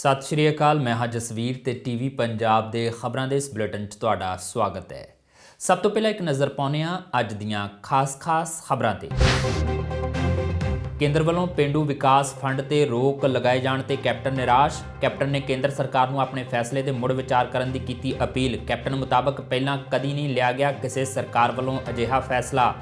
सत श्री अकाल। मैं हाँ जसवीर ते टीवी पंजाब दे खबरां दे इस बुलेटिन च तुहाडा स्वागत है। सब तो पहला एक नज़र पाउने आ अज दीआं खास खबरां ते। केंद्र वालों पेंडू विकास फंड ते रोक लगाए जाण ते कैप्टन निराश। कैप्टन ने केंद्र सरकार नूं अपने फैसले ते मुड़ विचार करन दी कीती अपील। कैप्टन मुताबक पहलां कदी नहीं लिया गया किसी सरकार वालों अजिहा फैसला।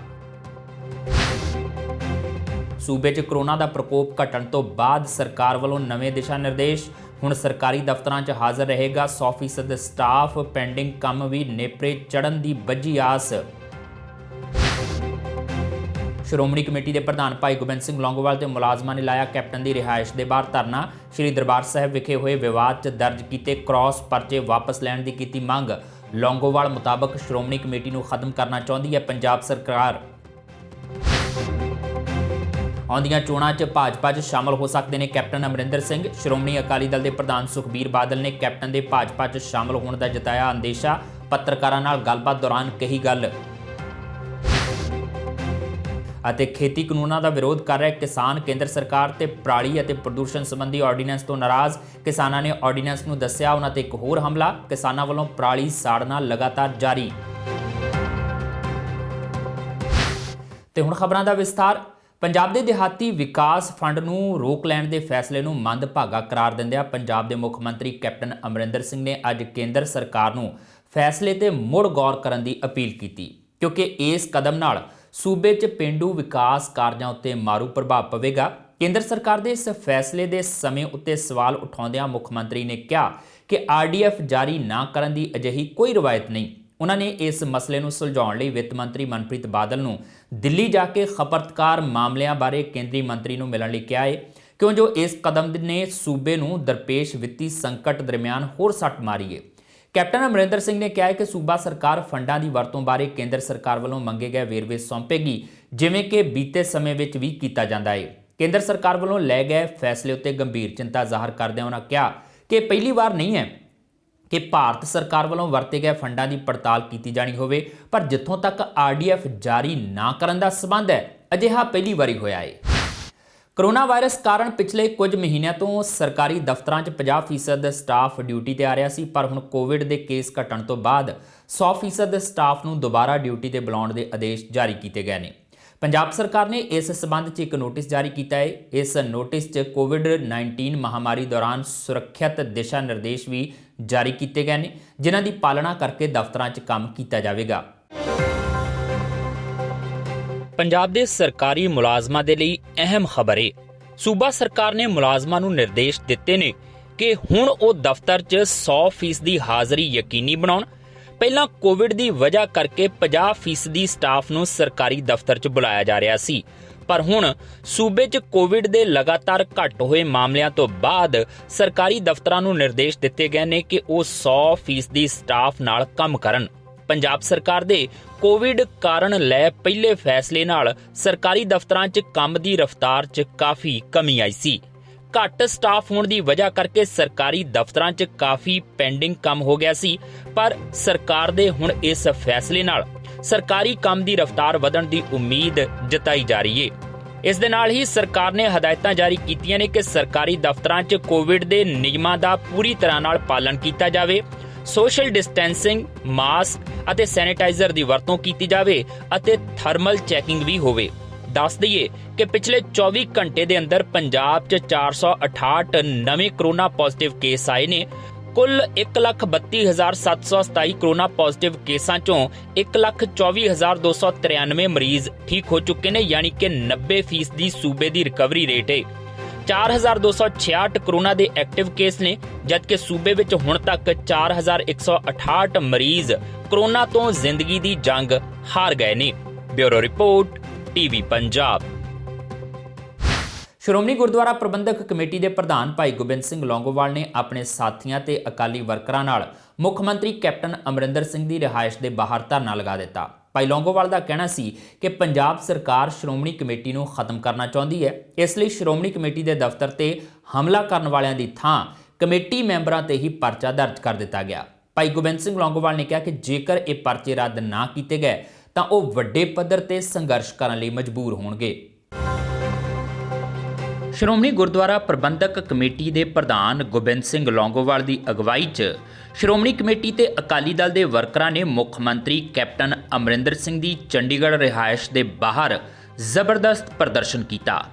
सूबे 'च कोरोना का प्रकोप घटण तो बाद सरकार वालों नवे दिशा निर्देश। हुण सरकारी दफ्तरां 'च हाज़र रहेगा 100% स्टाफ। पेंडिंग काम भी नेपरे चढ़न की बझी आस। श्रोमणी कमेटी के प्रधान भाई गोबिंद सिंह लौंगोवाल ते मुलाजमां ने लाया कैप्टन की रिहायश के बाहर धरना। श्री दरबार साहिब विखे होए विवाद 'च दर्ज किए क्रॉस परचे वापस लैण की कीती मंग। लौंगोवाल मुताबक श्रोमणी कमेटी नूं खत्म करना चाहुंदी है पंजाब सरकार। आउंदियां चोणां 'च भाजपा 'च शामिल हो सकते हैं कैप्टन अमरिंदर सिंह। श्रोमणी अकाली दल के प्रधान सुखबीर बादल ने कैप्टन के भाजपा 'च शामिल होने का जताया अंदेशा। पत्रकारां नाल गलबात दौरान कही गल। ਅਤੇ खेती कानूनों का विरोध कर रहे किसान केंद्र सरकार ते पराली ਅਤੇ प्रदूषण संबंधी ऑर्डीनेंस तो नाराज़। किसानों ने ऑर्डीनेंस नूं दस्सिया उन्हां ते एक होर हमला। किसानों वालों पराली साड़ना लगातार जारी। ते हुण खबरां दा विस्तार। पंजाब के देहाती विकास फंड नूं रोक लैण के फैसले नूं मंदभागा करार दिंदिआं पंजाब के मुख मंत्री कैप्टन अमरिंदर सिंह ने अज केंद्र सरकार नूं फैसले ते मुड़ गौर करन दी अपील कीती, क्योंकि इस कदम नाल सूबे 'च पेंडू विकास कार्यां उत्ते मारू प्रभाव पवेगा। केंद्र सरकार के इस फैसले के समय उत्ते सवाल उठाउंदिआं मुख मंत्री ने कहा कि RDF जारी ना करन दी अजिही कोई रवायत नहीं। उन्होंने इस मसले नूं सुलझाउण लई वित्त मंत्री मनप्रीत बादल नूं दिल्ली जाके खपतकार मामलिਆਂ बारे केंद्रीय मंत्री नूं मिलण लई कहा है, क्यों जो इस कदम ने सूबे नूं दरपेश वित्ती संकट दरमियान होर सੱਟ मारी है। कैप्टन अमरिंदर सिंह ने कहा है कि सूबा सरकार फंडां की वरतों बारे केंद्र सरकार वालों मंगे गए वेरवे सौंपेगी, जिवें कि बीते समय में भी किया जाता है। केंद्र सरकार वालों लै गए फैसले उत्ते गंभीर चिंता जाहिर करदे उन्होंने कहा कि पहली बार नहीं है कि भारत सरकार वालों वरते गए फंडां की पड़ताल की जानी होवे, पर जिथों तक RDF जारी ना करन दा संबंध है अजिहा पहली बारी होया है। कोरोना वायरस कारण पिछले कुछ महीनों तो सरकारी दफ्तरां 'च 50% स्टाफ ड्यूटी ते आ रहा सी, पर हुण कोविड के केस घटण तो बाद 100% स्टाफ नूं दोबारा ड्यूटी ते बुलाउण दे आदेश जारी किए गए हैं। पंजाब सरकार ने इस संबंध 'च एक नोटिस जारी किया है। इस नोटिस 'च कोविड-19 महामारी दौरान सुरक्षित दिशा निर्देश भी जारी किए गए हैं, जिन्हां दी पालना करके दफ्तरां 'च काम किया जाएगा। पंजाब दे सरकारी मुलाजमां दे लई अहम खबर है। सूबा सरकार ने मुलाजमां नूं निर्देश दिते ने कि हुण ओ दफ्तर 'च 100% हाज़री यकीनी बनाउण। पहलां कोविड की वजह करके 50% स्टाफ नूं सरकारी दफ्तर 'च बुलाया जा रहा सी, पर हुण सूबे 'च कोविड के लगातार घट होए मामलों तो बाद सरकारी दफ्तरां नूं निर्देश दिते गए ने कि वो 100% स्टाफ नाल काम करन। पंजाब सरकार दे कोविड कारण लै पहले फैसले नाल सरकारी दफ्तरां 'च काम की रफ्तार 'च काफ़ी कमी आई सी। घट स्टाफ होने की वजह करके सरकारी दफ्तरां 'च काफ़ी पेंडिंग काम हो गया सी, पर सरकार दे हुण इस फैसले नाल सरकारी काम की रफ्तार वधण की उम्मीद जताई जा रही है। इस दे नाल ही सरकार ने हदायतां जारी कीतियां ने कि सरकारी दफ्तरां 'च कोविड के नियमां दा पूरी तरह नाल पालन किया जावे, सोशल डिस्टेंसिंग, मास्क अते सैनिटाइजर की वरतों की जावे अते थर्मल चैकिंग भी होवे। दस दईए कि पिछले 24 घंटे के अंदर पंजाब 'च 468 नवे कोरोना पॉजिटिव केस आए ने। कुल 1,32,727 कोरोना पॉजिटिव केसां चों 1,24,293 मरीज ठीक हो चुके हैं, यानी कि 90% सूबे की रिकवरी रेट है। 4,266 कोरोना के एक्टिव केस ने, जबकि सूबे विच हुण तक 4,168 मरीज कोरोना तो जिंदगी की जंग हार गए ने। Bureau report TV Punjab. Shiromani Gurdwara Parbandhak Committee के प्रधान भाई गोबिंद सिंह लौंगोवाल ने अपने साथियों ते अकाली वर्करां नाल मुख मंत्री कैप्टन अमरिंदर सिंह की रिहायश के बाहर धरना लगा दिता। भाई लौंगोवाल का कहना सी कि पंजाब सरकार श्रोमणी कमेटी नूं खत्म करना चाहुंदी है, इसलिए श्रोमणी कमेटी के दफ्तर ते हमला करन वालियां दी थां कमेटी मैंबरां ते ही परचा दर्ज कर दिता गया। भाई गोबिंद सिंह लौंगोवाल ने कहा कि जेकर ये परचे रद्द ना किए गए तां ओह वड्डे पद्धर ते संघर्ष करन लई मजबूर होणगे। ਸ਼੍ਰੋਮਣੀ ਗੁਰਦੁਆਰਾ ਪ੍ਰਬੰਧਕ ਕਮੇਟੀ ਦੇ ਪ੍ਰਧਾਨ ਗੋਬਿੰਦ ਸਿੰਘ ਲੌਂਗੋਵਾਲ ਦੀ ਅਗਵਾਈ 'ਚ ਸ਼੍ਰੋਮਣੀ ਕਮੇਟੀ ਤੇ ਅਕਾਲੀ ਦਲ ਦੇ ਵਰਕਰਾਂ ਨੇ ਮੁੱਖ ਮੰਤਰੀ ਕੈਪਟਨ ਅਮਰਿੰਦਰ ਸਿੰਘ ਦੀ ਚੰਡੀਗੜ੍ਹ ਰਿਹਾਇਸ਼ ਦੇ ਬਾਹਰ ਜ਼ਬਰਦਸਤ ਪ੍ਰਦਰਸ਼ਨ ਕੀਤਾ।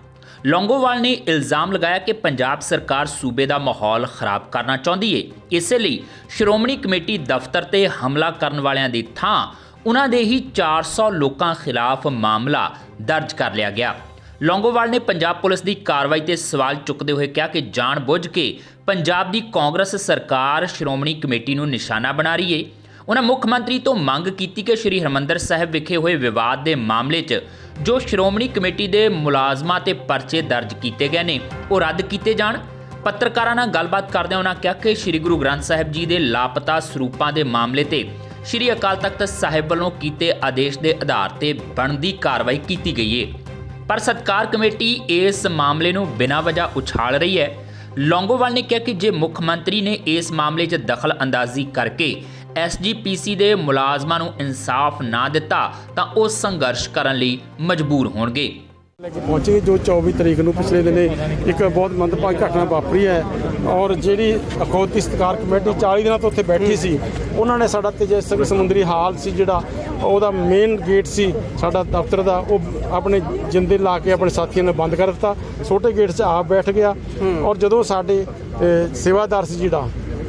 ਲੌਂਗੋਵਾਲ ਨੇ ਇਲਜ਼ਾਮ ਲਗਾਇਆ ਕਿ ਪੰਜਾਬ ਸਰਕਾਰ ਸੂਬੇ ਦਾ ਮਾਹੌਲ ਖਰਾਬ ਕਰਨਾ ਚਾਹੁੰਦੀ ਏ, ਇਸੇ ਲਈ ਸ਼੍ਰੋਮਣੀ ਕਮੇਟੀ ਦਫ਼ਤਰ ਤੇ ਹਮਲਾ ਕਰਨ ਵਾਲਿਆਂ ਦੀ ਥਾਂ ਉਹਨਾਂ ਦੇ ਹੀ 400 ਲੋਕਾਂ ਖਿਲਾਫ ਮਾਮਲਾ ਦਰਜ ਕਰ ਲਿਆ ਗਿਆ। ਲੌਂਗੋਵਾਲ ਨੇ ਪੰਜਾਬ ਪੁਲਿਸ ਦੀ ਕਾਰਵਾਈ ਤੇ ਸਵਾਲ ਚੁੱਕਦੇ ਹੋਏ ਕਿਹਾ ਕਿ ਜਾਣ-ਬੁੱਝ ਕੇ ਪੰਜਾਬ ਦੀ ਕਾਂਗਰਸ ਸਰਕਾਰ ਸ਼੍ਰੋਮਣੀ ਕਮੇਟੀ ਨੂੰ ਨਿਸ਼ਾਨਾ ਬਣਾ ਰਹੀ ਏ। ਉਹਨਾਂ ਮੁੱਖ ਮੰਤਰੀ ਤੋਂ ਮੰਗ ਕੀਤੀ ਕਿ ਸ਼੍ਰੀ ਹਰਿਮੰਦਰ ਸਾਹਿਬ ਵਿਖੇ ਹੋਏ ਵਿਵਾਦ ਦੇ ਮਾਮਲੇ 'ਚ ਜੋ ਸ਼੍ਰੋਮਣੀ ਕਮੇਟੀ ਦੇ ਮੁਲਾਜ਼ਮਾਂ ਤੇ ਪਰਚੇ ਦਰਜ ਕੀਤੇ ਗਏ ਨੇ ਉਹ ਰੱਦ ਕੀਤੇ ਜਾਣ। ਪੱਤਰਕਾਰਾਂ ਨਾਲ ਗੱਲਬਾਤ ਕਰਦਿਆਂ ਉਹਨਾਂ ਕਿਹਾ ਕਿ ਸ਼੍ਰੀ ਗੁਰੂ ਗ੍ਰੰਥ ਸਾਹਿਬ ਜੀ ਦੇ ਲਾਪਤਾ ਸਰੂਪਾਂ ਦੇ ਮਾਮਲੇ ਤੇ ਸ਼੍ਰੀ ਅਕਾਲ ਤਖਤ ਸਾਹਿਬ ਵੱਲੋਂ ਕੀਤੇ ਆਦੇਸ਼ ਦੇ ਆਧਾਰ ਤੇ ਬਣਦੀ ਕਾਰਵਾਈ ਕੀਤੀ ਗਈ ਏ, ਪਰ ਸਤਕਾਰ ਕਮੇਟੀ ਇਸ ਮਾਮਲੇ ਨੂੰ ਬਿਨਾਂ ਵਜ੍ਹਾ ਉਛਾਲ ਰਹੀ ਹੈ। ਲੌਂਗੋਵਾਲ ਨੇ ਕਿਹਾ ਕਿ ਜੇ ਮੁੱਖ ਮੰਤਰੀ ਨੇ ਇਸ ਮਾਮਲੇ 'ਚ ਦਖਲ ਅੰਦਾਜ਼ੀ ਕਰਕੇ SGPC ਦੇ ਮੁਲਾਜ਼ਮਾਂ ਨੂੰ ਇਨਸਾਫ ਨਾ ਦਿੱਤਾ ਤਾਂ ਉਹ ਸੰਘਰਸ਼ ਕਰਨ ਲਈ ਮਜਬੂਰ ਹੋਣਗੇ। ਪਹੁੰਚੇ ਜੋ 24 ਤਰੀਕ ਨੂੰ ਪਿਛਲੇ ਦਿਨੇ ਇੱਕ ਬਹੁਤ ਮੰਦਭਾਗੀ ਘਟਨਾ ਵਾਪਰੀ ਹੈ ਔਰ ਜਿਹੜੀ ਅਖੌਤੀ ਸਤਿਕਾਰ ਕਮੇਟੀ 40 ਦਿਨਾਂ ਤੋਂ ਉੱਥੇ ਬੈਠੀ ਸੀ, ਉਹਨਾਂ ਨੇ ਸਾਡਾ ਤੇਜਸਵੀ ਸਮੁੰਦਰੀ ਹਾਲ ਸੀ ਜਿਹੜਾ ਉਹਦਾ ਮੇਨ ਗੇਟ ਸੀ ਸਾਡਾ ਦਫ਼ਤਰ ਦਾ, ਉਹ ਆਪਣੇ ਜਿੰਦੇ ਲਾ ਕੇ ਆਪਣੇ ਸਾਥੀਆਂ ਨੇ ਬੰਦ ਕਰ ਦਿੱਤਾ। ਛੋਟੇ ਗੇਟ 'ਚ ਆਪ ਬੈਠ ਗਿਆ ਔਰ ਜਦੋਂ ਸਾਡੇ ਸੇਵਾਦਾਰ ਸੀ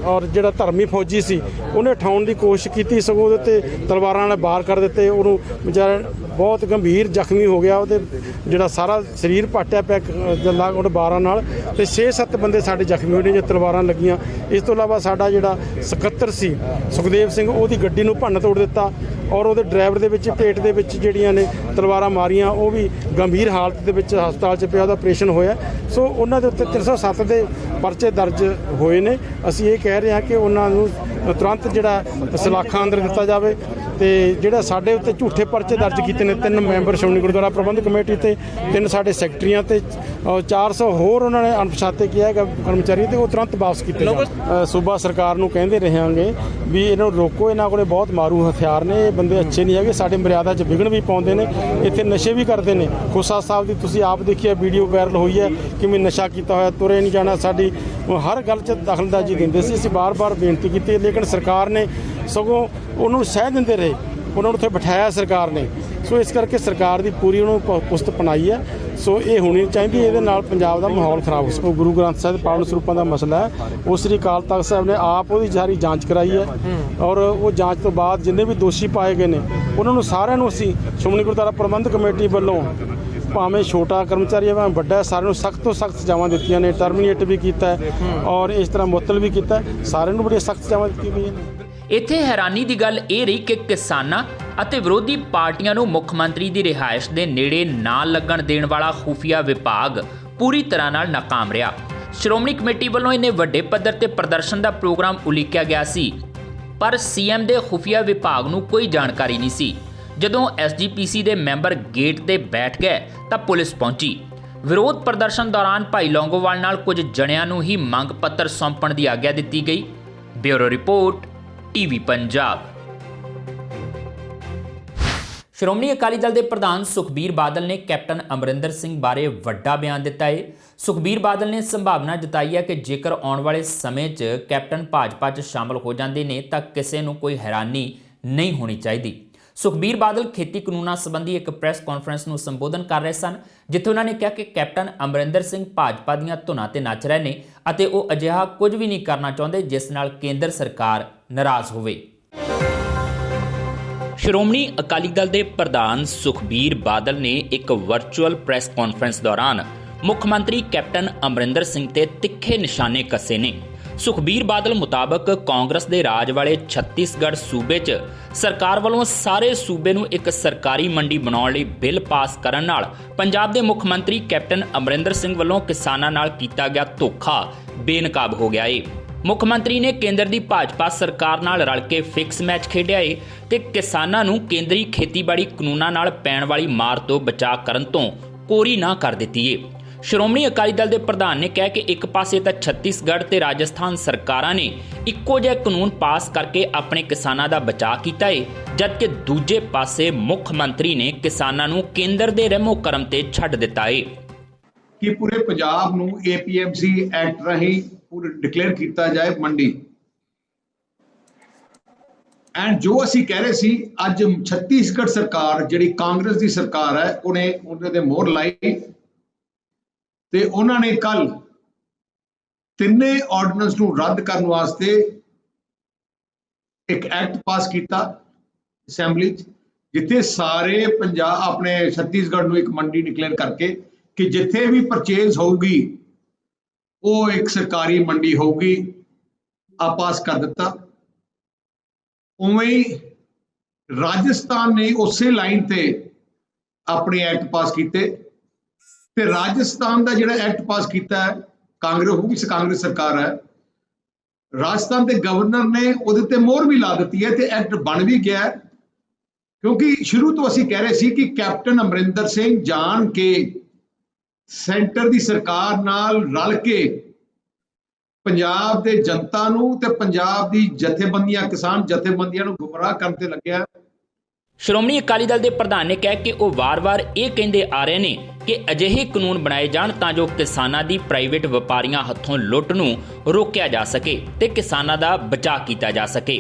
ਔਰ ਜਿਹੜਾ ਧਰਮੀ ਫੌਜੀ ਸੀ ਉਹਨੇ ਉਠਾਉਣ ਦੀ ਕੋਸ਼ਿਸ਼ ਕੀਤੀ, ਸਗੋਂ ਉਹਦੇ 'ਤੇ ਤਲਵਾਰਾਂ ਨਾਲ ਵਾਰ ਕਰ ਦਿੱਤੇ। ਉਹਨੂੰ ਵਿਚਾਰਾ ਬਹੁਤ ਗੰਭੀਰ ਜ਼ਖਮੀ ਹੋ ਗਿਆ, ਉਹਦੇ ਜਿਹੜਾ ਸਾਰਾ ਸਰੀਰ ਪਾਟਿਆ ਪਿਆ ਉਹ ਵਾਰਾਂ ਨਾਲ, ਤੇ 6-7 ਬੰਦੇ ਸਾਡੇ ਜ਼ਖਮੀ ਹੋਏ ਨੇ ਜੇ ਤਲਵਾਰਾਂ ਲੱਗੀਆਂ। ਇਸ ਤੋਂ ਇਲਾਵਾ ਸਾਡਾ ਜਿਹੜਾ ਸਕੱਤਰ ਸੀ ਸੁਖਦੇਵ ਸਿੰਘ, ਉਹਦੀ ਗੱਡੀ ਨੂੰ ਭੰਨ ਤੋੜ ਦਿੱਤਾ ਔਰ ਉਹਦੇ ਡਰਾਈਵਰ ਦੇ ਵਿੱਚ ਪੇਟ ਦੇ ਵਿੱਚ ਜਿਹੜੀਆਂ ਨੇ ਤਲਵਾਰਾਂ ਮਾਰੀਆਂ, ਉਹ ਵੀ ਗੰਭੀਰ ਹਾਲਤ ਦੇ ਵਿੱਚ ਹਸਪਤਾਲ 'ਚ ਪਿਆ, ਉਹਦਾ ਆਪਰੇਸ਼ਨ ਹੋਇਆ। ਸੋ ਉਹਨਾਂ ਦੇ ਉੱਤੇ 307 ਦੇ ਪਰਚੇ ਦਰਜ ਹੋਏ ਨੇ। ਅਸੀਂ ਇਹ ਕਹਿ ਰਹੇ ਹਾਂ ਕਿ ਉਹਨਾਂ ਨੂੰ ਤੁਰੰਤ ਜਿਹੜਾ ਸਲਾਖਾਂ ਅੰਦਰ ਦਿੱਤਾ ਜਾਵੇ ਤੇ ਜਿਹੜਾ ਸਾਡੇ ਉੱਤੇ ਝੂਠੇ ਪਰਚੇ ਦਰਜ ਕੀਤੇ ਨੇ 3 ਮੈਂਬਰ ਸ਼੍ਰੋਮਣੀ ਗੁਰਦੁਆਰਾ ਪ੍ਰਬੰਧਕ ਕਮੇਟੀ ਤੇ 3 ਸਾਡੇ ਸੈਕਟਰੀਆਂ ਤੇ 400 ਹੋਰ ਉਹਨਾਂ ਨੇ ਅਣਪਛਾਤੇ ਕਿਹਾ ਹੈਗਾ ਕਰਮਚਾਰੀ, ਤੇ ਉਹ ਤੁਰੰਤ ਵਾਪਸ ਕੀਤੇ ਜਾਣ। ਸੂਬਾ ਸਰਕਾਰ ਨੂੰ ਕਹਿੰਦੇ ਰਹਾਂਗੇ ਵੀ ਇਹਨਾਂ ਨੂੰ ਰੋਕੋ, ਇਹਨਾਂ ਕੋਲੇ ਬਹੁਤ ਮਾਰੂ ਹਥਿਆਰ ਨੇ, ਇਹ ਬੰਦੇ ਅੱਛੇ ਨਹੀਂ ਹੈਗੇ, ਸਾਡੇ ਮਰਿਆਦਾ 'ਚ ਵਿਘਨ ਵੀ ਪਾਉਂਦੇ ਨੇ, ਇੱਥੇ ਨਸ਼ੇ ਵੀ ਕਰਦੇ ਨੇ। ਖੋਸਾ ਸਾਹਿਬ ਦੀ ਤੁਸੀਂ ਆਪ ਦੇਖਿਆ ਵੀਡੀਓ ਵਾਇਰਲ ਹੋਈ ਹੈ, ਕਿਵੇਂ ਨਸ਼ਾ ਕੀਤਾ ਹੋਇਆ, ਤੁਰੇ ਨਹੀਂ ਜਾਣਾ, ਸਾਡੀ ਹਰ ਗੱਲ 'ਚ ਦਖਲਅੰਦਾਜ਼ੀ ਦਿੰਦੇ ਸੀ। ਅਸੀਂ ਬਾਰ-ਬਾਰ ਬੇਨਤੀ ਕੀਤੀ ਲੇਕਿਨ ਸਰਕਾਰ ਨੇ ਸਗੋਂ ਉਹਨੂੰ ਸਹਿ ਦਿੰਦੇ ਰਹੇ, ਉਹਨਾਂ ਨੂੰ ਉੱਥੇ ਬਿਠਾਇਆ ਸਰਕਾਰ ਨੇ। ਸੋ ਇਸ ਕਰਕੇ ਸਰਕਾਰ ਦੀ ਪੂਰੀ ਉਹਨੂੰ ਪੁਸਤ ਅਪਣਾਈ ਹੈ। ਸੋ ਇਹ ਹੋਣੀ ਚਾਹੀਦੀ, ਇਹਦੇ ਨਾਲ ਪੰਜਾਬ ਦਾ ਮਾਹੌਲ ਖਰਾਬ ਹੋ ਸਕਦਾ। ਗੁਰੂ ਗ੍ਰੰਥ ਸਾਹਿਬ ਦੇ ਪਾਵਨ ਸਰੂਪਾਂ ਦਾ ਮਸਲਾ ਹੈ, ਉਹ ਸ੍ਰੀ ਅਕਾਲ ਤਖਤ ਸਾਹਿਬ ਨੇ ਆਪ ਉਹਦੀ ਸਾਰੀ ਜਾਂਚ ਕਰਾਈ ਹੈ ਔਰ ਉਹ ਜਾਂਚ ਤੋਂ ਬਾਅਦ ਜਿੰਨੇ ਵੀ ਦੋਸ਼ੀ ਪਾਏ ਗਏ ਨੇ ਉਹਨਾਂ ਨੂੰ ਸਾਰਿਆਂ ਨੂੰ ਅਸੀਂ ਸ਼੍ਰੋਮਣੀ ਗੁਰਦੁਆਰਾ ਪ੍ਰਬੰਧਕ ਕਮੇਟੀ ਵੱਲੋਂ ਭਾਵੇਂ ਛੋਟਾ ਕਰਮਚਾਰੀ ਹੈ ਭਾਵੇਂ ਵੱਡਾ, ਸਾਰਿਆਂ ਨੂੰ ਸਖਤ ਤੋਂ ਸਖਤ ਸਜ਼ਾਵਾਂ ਦਿੱਤੀਆਂ ਨੇ, ਟਰਮੀਨੇਟ ਵੀ ਕੀਤਾ ਔਰ ਇਸ ਤਰ੍ਹਾਂ ਮੁਅੱਤਲ ਵੀ ਕੀਤਾ, ਸਾਰਿਆਂ ਨੂੰ ਬੜੀਆਂ ਸਖਤ ਸਜ਼ਾਵਾਂ ਦਿੱਤੀਆਂ ਗਈਆਂ ਨੇ। ਇੱਥੇ ਹੈਰਾਨੀ ਦੀ ਗੱਲ ਇਹ ਰਹੀ ਕਿ ਕਿਸਾਨਾਂ ਅਤੇ ਵਿਰੋਧੀ ਪਾਰਟੀਆਂ ਨੂੰ ਮੁੱਖ ਮੰਤਰੀ ਦੀ ਰਿਹਾਇਸ਼ ਦੇ ਨੇੜੇ ਨਾ ਲੱਗਣ ਦੇਣ ਵਾਲਾ ਖੁਫੀਆ ਵਿਭਾਗ ਪੂਰੀ ਤਰ੍ਹਾਂ ਨਾਲ ਨਾਕਾਮ ਰਿਹਾ। ਸ਼੍ਰੋਮਣੀ ਕਮੇਟੀ ਵੱਲੋਂ ਇੰਨੇ ਵੱਡੇ ਪੱਧਰ ਤੇ ਪ੍ਰਦਰਸ਼ਨ ਦਾ ਪ੍ਰੋਗਰਾਮ ਉਲੀਕਿਆ ਗਿਆ ਸੀ, ਪਰ CM ਦੇ ਖੁਫੀਆ ਵਿਭਾਗ ਨੂੰ ਕੋਈ ਜਾਣਕਾਰੀ ਨਹੀਂ ਸੀ। ਜਦੋਂ SGPC ਦੇ ਮੈਂਬਰ ਗੇਟ ਤੇ ਬੈਠ ਗਏ ਤਾਂ ਪੁਲਿਸ ਪਹੁੰਚੀ। ਵਿਰੋਧ ਪ੍ਰਦਰਸ਼ਨ ਦੌਰਾਨ ਭਾਈ ਲੌਂਗੋਵਾਲ ਨਾਲ ਕੁਝ ਜਣਿਆਂ ਨੂੰ ਹੀ ਮੰਗ ਪੱਤਰ ਸੌਂਪਣ ਦੀ ਆਗਿਆ ਦਿੱਤੀ ਗਈ। Bureau report, TV Punjab. Shiromani Akali Dal ਦੇ ਪ੍ਰਧਾਨ ਸੁਖਬੀਰ ਬਾਦਲ ਨੇ ਕੈਪਟਨ ਅਮਰਿੰਦਰ ਸਿੰਘ ਬਾਰੇ ਵੱਡਾ ਬਿਆਨ ਦਿੱਤਾ ਹੈ। ਸੁਖਬੀਰ ਬਾਦਲ ਨੇ ਸੰਭਾਵਨਾ ਜਤਾਈ ਹੈ ਕਿ ਜੇਕਰ ਆਉਣ ਵਾਲੇ ਸਮੇਂ 'ਚ ਕੈਪਟਨ ਭਾਜਪਾ 'ਚ ਸ਼ਾਮਲ ਹੋ ਜਾਂਦੇ ਨੇ ਤਾਂ ਕਿਸੇ ਨੂੰ ਕੋਈ ਹੈਰਾਨੀ ਨਹੀਂ ਹੋਣੀ ਚਾਹੀਦੀ। ਸੁਖਬੀਰ ਬਾਦਲ ਖੇਤੀ ਕਾਨੂੰਨਾਂ ਸੰਬੰਧੀ ਇੱਕ ਪ੍ਰੈਸ ਕਾਨਫਰੰਸ ਨੂੰ ਸੰਬੋਧਨ ਕਰ ਰਹੇ ਸਨ, ਜਿੱਥੇ ਉਹਨਾਂ ਨੇ ਕਿਹਾ ਕਿ ਕੈਪਟਨ ਅਮਰਿੰਦਰ ਸਿੰਘ ਭਾਜਪਾ ਦੀਆਂ ਧੁਨਾਂ ਤੇ ਨੱਚ ਰਹੇ ਨੇ ਅਤੇ ਉਹ ਅਜਿਹਾ ਕੁਝ ਵੀ ਨਹੀਂ ਕਰਨਾ ਚਾਹੁੰਦੇ ਜਿਸ ਨਾਲ ਕੇਂਦਰ ਸਰਕਾਰ ਨਾਰਾਜ਼ ਹੋਵੇ। ਸ਼੍ਰੋਮਣੀ ਅਕਾਲੀ ਦਲ ਦੇ ਪ੍ਰਧਾਨ ਸੁਖਬੀਰ ਬਾਦਲ ਨੇ ਇੱਕ ਵਰਚੁਅਲ ਪ੍ਰੈਸ ਕਾਨਫਰੰਸ ਦੌਰਾਨ ਮੁੱਖ ਮੰਤਰੀ ਕੈਪਟਨ ਅਮਰਿੰਦਰ ਸਿੰਘ ਤੇ ਤਿੱਖੇ ਨਿਸ਼ਾਨੇ ਕੱਸੇ ਨੇ। ਸੁਖਬੀਰ ਬਾਦਲ ਮੁਤਾਬਕ ਕਾਂਗਰਸ ਦੇ ਰਾਜ ਵਾਲੇ ਛੱਤੀਸਗੜ੍ਹ ਸੂਬੇ 'ਚ ਸਰਕਾਰ ਵੱਲੋਂ ਸਾਰੇ ਸੂਬੇ ਨੂੰ ਇੱਕ ਸਰਕਾਰੀ ਮੰਡੀ ਬਣਾਉਣ ਲਈ ਬਿੱਲ ਪਾਸ ਕਰਨ ਨਾਲ ਪੰਜਾਬ ਦੇ ਮੁੱਖ ਮੰਤਰੀ ਕੈਪਟਨ ਅਮਰਿੰਦਰ ਸਿੰਘ ਵੱਲੋਂ ਕਿਸਾਨਾਂ ਨਾਲ ਕੀਤਾ ਗਿਆ ਧੋਖਾ ਬੇਨਕਾਬ ਹੋ ਗਿਆ ਏ। ਮੁੱਖ ਮੰਤਰੀ ਨੇ ਕੇਂਦਰ ਦੀ ਭਾਜਪਾ ਸਰਕਾਰ ਨਾਲ ਰਲ ਕੇ ਫਿਕਸ ਮੈਚ ਖੇਡਿਆ ਏ ਤੇ ਕਿਸਾਨਾਂ ਨੂੰ ਕੇਂਦਰੀ ਖੇਤੀਬਾੜੀ ਕਾਨੂੰਨਾਂ ਨਾਲ ਪੈਣ ਵਾਲੀ ਮਾਰ ਤੋਂ ਬਚਾਅ ਕਰਨ ਤੋਂ ਕੋਰੀ ਨਾ ਕਰ ਦਿੱਤੀ ਏ। ਸ਼੍ਰੋਮਣੀ ਅਕਾਲੀ ਦਲ ਦੇ ਪ੍ਰਧਾਨ ਨੇ ਕਿਹਾ ਕਿ ਇੱਕ ਪਾਸੇ ਤਾਂ ਛੱਤੀਸਗੜ੍ਹ ਤੇ ਰਾਜਸਥਾਨ ਸਰਕਾਰਾਂ ਨੇ ਇੱਕੋ ਜਿਹੇ ਕਾਨੂੰਨ ਪਾਸ ਕਰਕੇ ਆਪਣੇ ਕਿਸਾਨਾਂ ਦਾ ਬਚਾਅ ਕੀਤਾ ਏ, ਜਦਕਿ ਦੂਜੇ ਪਾਸੇ ਮੁੱਖ ਮੰਤਰੀ ਨੇ ਕਿਸਾਨਾਂ ਨੂੰ ਕੇਂਦਰ ਦੇ ਰਹਿਮੋ ਕਰਮ ਤੇ ਛੱਡ ਦਿੱਤਾ ਏ। ਕਿ ਪੂਰੇ ਪੰਜਾਬ ਨੂੰ APMC ਐਕਟ ਰਾਹੀਂ ਪੂਰੇ ਡਿਕਲੇਅਰ ਕੀਤਾ ਜਾਏ ਮੰਡੀ। ਐਂਡ ਜੋ ਅਸੀਂ ਕਹਿ ਰਹੇ ਸੀ, ਅੱਜ ਛੱਤੀਸਗੜ੍ਹ ਸਰਕਾਰ ਜਿਹੜੀ ਕਾਂਗਰਸ ਦੀ ਸਰਕਾਰ ਹੈ, ਉਹਨੇ ਤੇ ਮੋਹਰ ਲਾਈ ਤੇ ਉਹਨਾਂ ਨੇ ਕੱਲ ਤਿੰਨੇ ਆਰਡੀਨੈਂਸ ਨੂੰ ਰੱਦ ਕਰਨ ਵਾਸਤੇ ਇੱਕ ਐਕਟ ਪਾਸ ਕੀਤਾ ਅਸੈਂਬਲੀ 'ਚ, ਜਿੱਥੇ ਸਾਰੇ ਪੰਜਾਬ ਆਪਣੇ ਛੱਤੀਸਗੜ੍ਹ ਨੂੰ ਇੱਕ ਮੰਡੀ ਡਿਕਲੇਅਰ ਕਰਕੇ ਕਿ ਜਿੱਥੇ ਵੀ ਪਰਚੇਜ਼ ਹੋਊਗੀ ਉਹ ਇੱਕ ਸਰਕਾਰੀ ਮੰਡੀ ਹੋਊਗੀ, ਆ ਪਾਸ ਕਰ ਦਿੱਤਾ। ਉਵੇਂ ਹੀ ਰਾਜਸਥਾਨ ਨੇ ਉਸੇ ਲਾਈਨ ਤੇ ਆਪਣੇ ਐਕਟ ਪਾਸ ਕੀਤੇ ਤੇ ਰਾਜਸਥਾਨ ਦਾ ਜਿਹੜਾ ਐਕਟ ਪਾਸ ਕੀਤਾ ਹੈ, ਕਾਂਗਰਸ ਸਰਕਾਰ ਹੈ, ਰਾਜਸਥਾਨ ਦੇ ਗਵਰਨਰ ਨੇ ਉਹਦੇ ਤੇ ਮੋਹਰ ਵੀ ਲਾ ਦਿੱਤੀ ਹੈ ਤੇ ਐਕਟ ਬਣ ਵੀ ਗਿਆ ਹੈ। ਕਿਉਂਕਿ ਸ਼ੁਰੂ ਤੋਂ ਅਸੀਂ ਕਹਿ ਰਹੇ ਸੀ ਕਿ ਕੈਪਟਨ ਅਮਰਿੰਦਰ ਸਿੰਘ ਜਾਣ ਕੇ ਸੈਂਟਰ ਦੀ ਸਰਕਾਰ ਨਾਲ ਰਲ ਕੇ ਪੰਜਾਬ ਦੇ ਜਨਤਾ ਨੂੰ ਤੇ ਪੰਜਾਬ ਦੀ ਜਥੇਬੰਦੀਆਂ, ਕਿਸਾਨ ਜਥੇਬੰਦੀਆਂ ਨੂੰ ਗੁੰਮਰਾਹ ਕਰਨ ਤੇ ਲੱਗਿਆ। ਸ਼੍ਰੋਮਣੀ ਅਕਾਲੀ ਦਲ ਦੇ ਪ੍ਰਧਾਨ ਨੇ ਕਿਹਾ ਕਿ ਉਹ ਵਾਰ-ਵਾਰ ਇਹ ਕਹਿੰਦੇ ਆ ਰਹੇ ਨੇ ਕਿ ਅਜਿਹੇ ਕਾਨੂੰਨ ਬਣਾਏ ਜਾਣ ਤਾਂ ਜੋ ਕਿਸਾਨਾਂ ਦੀ ਪ੍ਰਾਈਵੇਟ ਵਪਾਰੀਆਂ ਹੱਥੋਂ ਲੁੱਟ ਨੂੰ ਰੋਕਿਆ ਜਾ ਸਕੇ ਤੇ ਕਿਸਾਨਾਂ ਦਾ ਬਚਾਅ ਕੀਤਾ ਜਾ ਸਕੇ।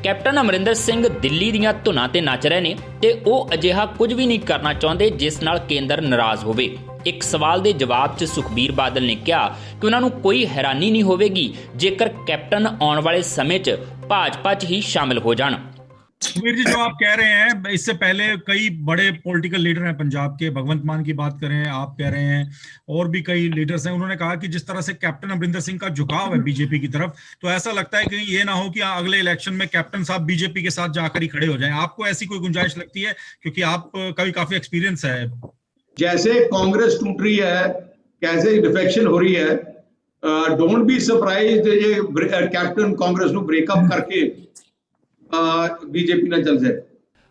ਕੈਪਟਨ ਅਮਰਿੰਦਰ ਸਿੰਘ ਦਿੱਲੀ ਦੀਆਂ ਧੁਨਾਂ ਤੇ ਨੱਚ ਰਹੇ ਨੇ ਤੇ ਉਹ ਅਜਿਹਾ ਕੁਝ ਵੀ ਨਹੀਂ ਕਰਨਾ ਚਾਹੁੰਦੇ ਜਿਸ ਨਾਲ ਕੇਂਦਰ ਨਾਰਾਜ਼ ਹੋਵੇ। ਇੱਕ ਸਵਾਲ ਦੇ ਜਵਾਬ 'ਚ ਸੁਖਬੀਰ ਬਾਦਲ ਨੇ ਕਿਹਾ ਕਿ ਉਹਨਾਂ ਨੂੰ ਕੋਈ ਹੈਰਾਨੀ नहीं होगी जेकर कैप्टन आने वाले समय च भाजपा च ही शामिल हो जान। सुखबीर जी, जो आप कह रहे हैं, इससे पहले कई बड़े पॉलिटिकल लीडर हैं पंजाब के, भगवंत मान की बात करें, आप कह रहे हैं, और भी कई लीडर्स हैं, उन्होंने कहा कि जिस तरह से कैप्टन अमरिंदर सिंह का झुकाव है बीजेपी की तरफ, तो ऐसा लगता है कि ये ना हो कि अगले इलेक्शन में कैप्टन साहब बीजेपी के साथ जाकर ही खड़े हो जाएं। आपको ऐसी कोई गुंजाइश लगती है, क्योंकि आपका भी काफी एक्सपीरियंस है? जैसे कांग्रेस टूट रही है, कैसे डिफेक्शन हो रही है, डोंट बी सरप्राइज्ड ये कैप्टन कांग्रेस ਨੂੰ ਬ੍ਰੇਕਅਪ ਕਰਕੇ बीजेपी ਨਾਲ ਚੱਲ ਜਾਏ।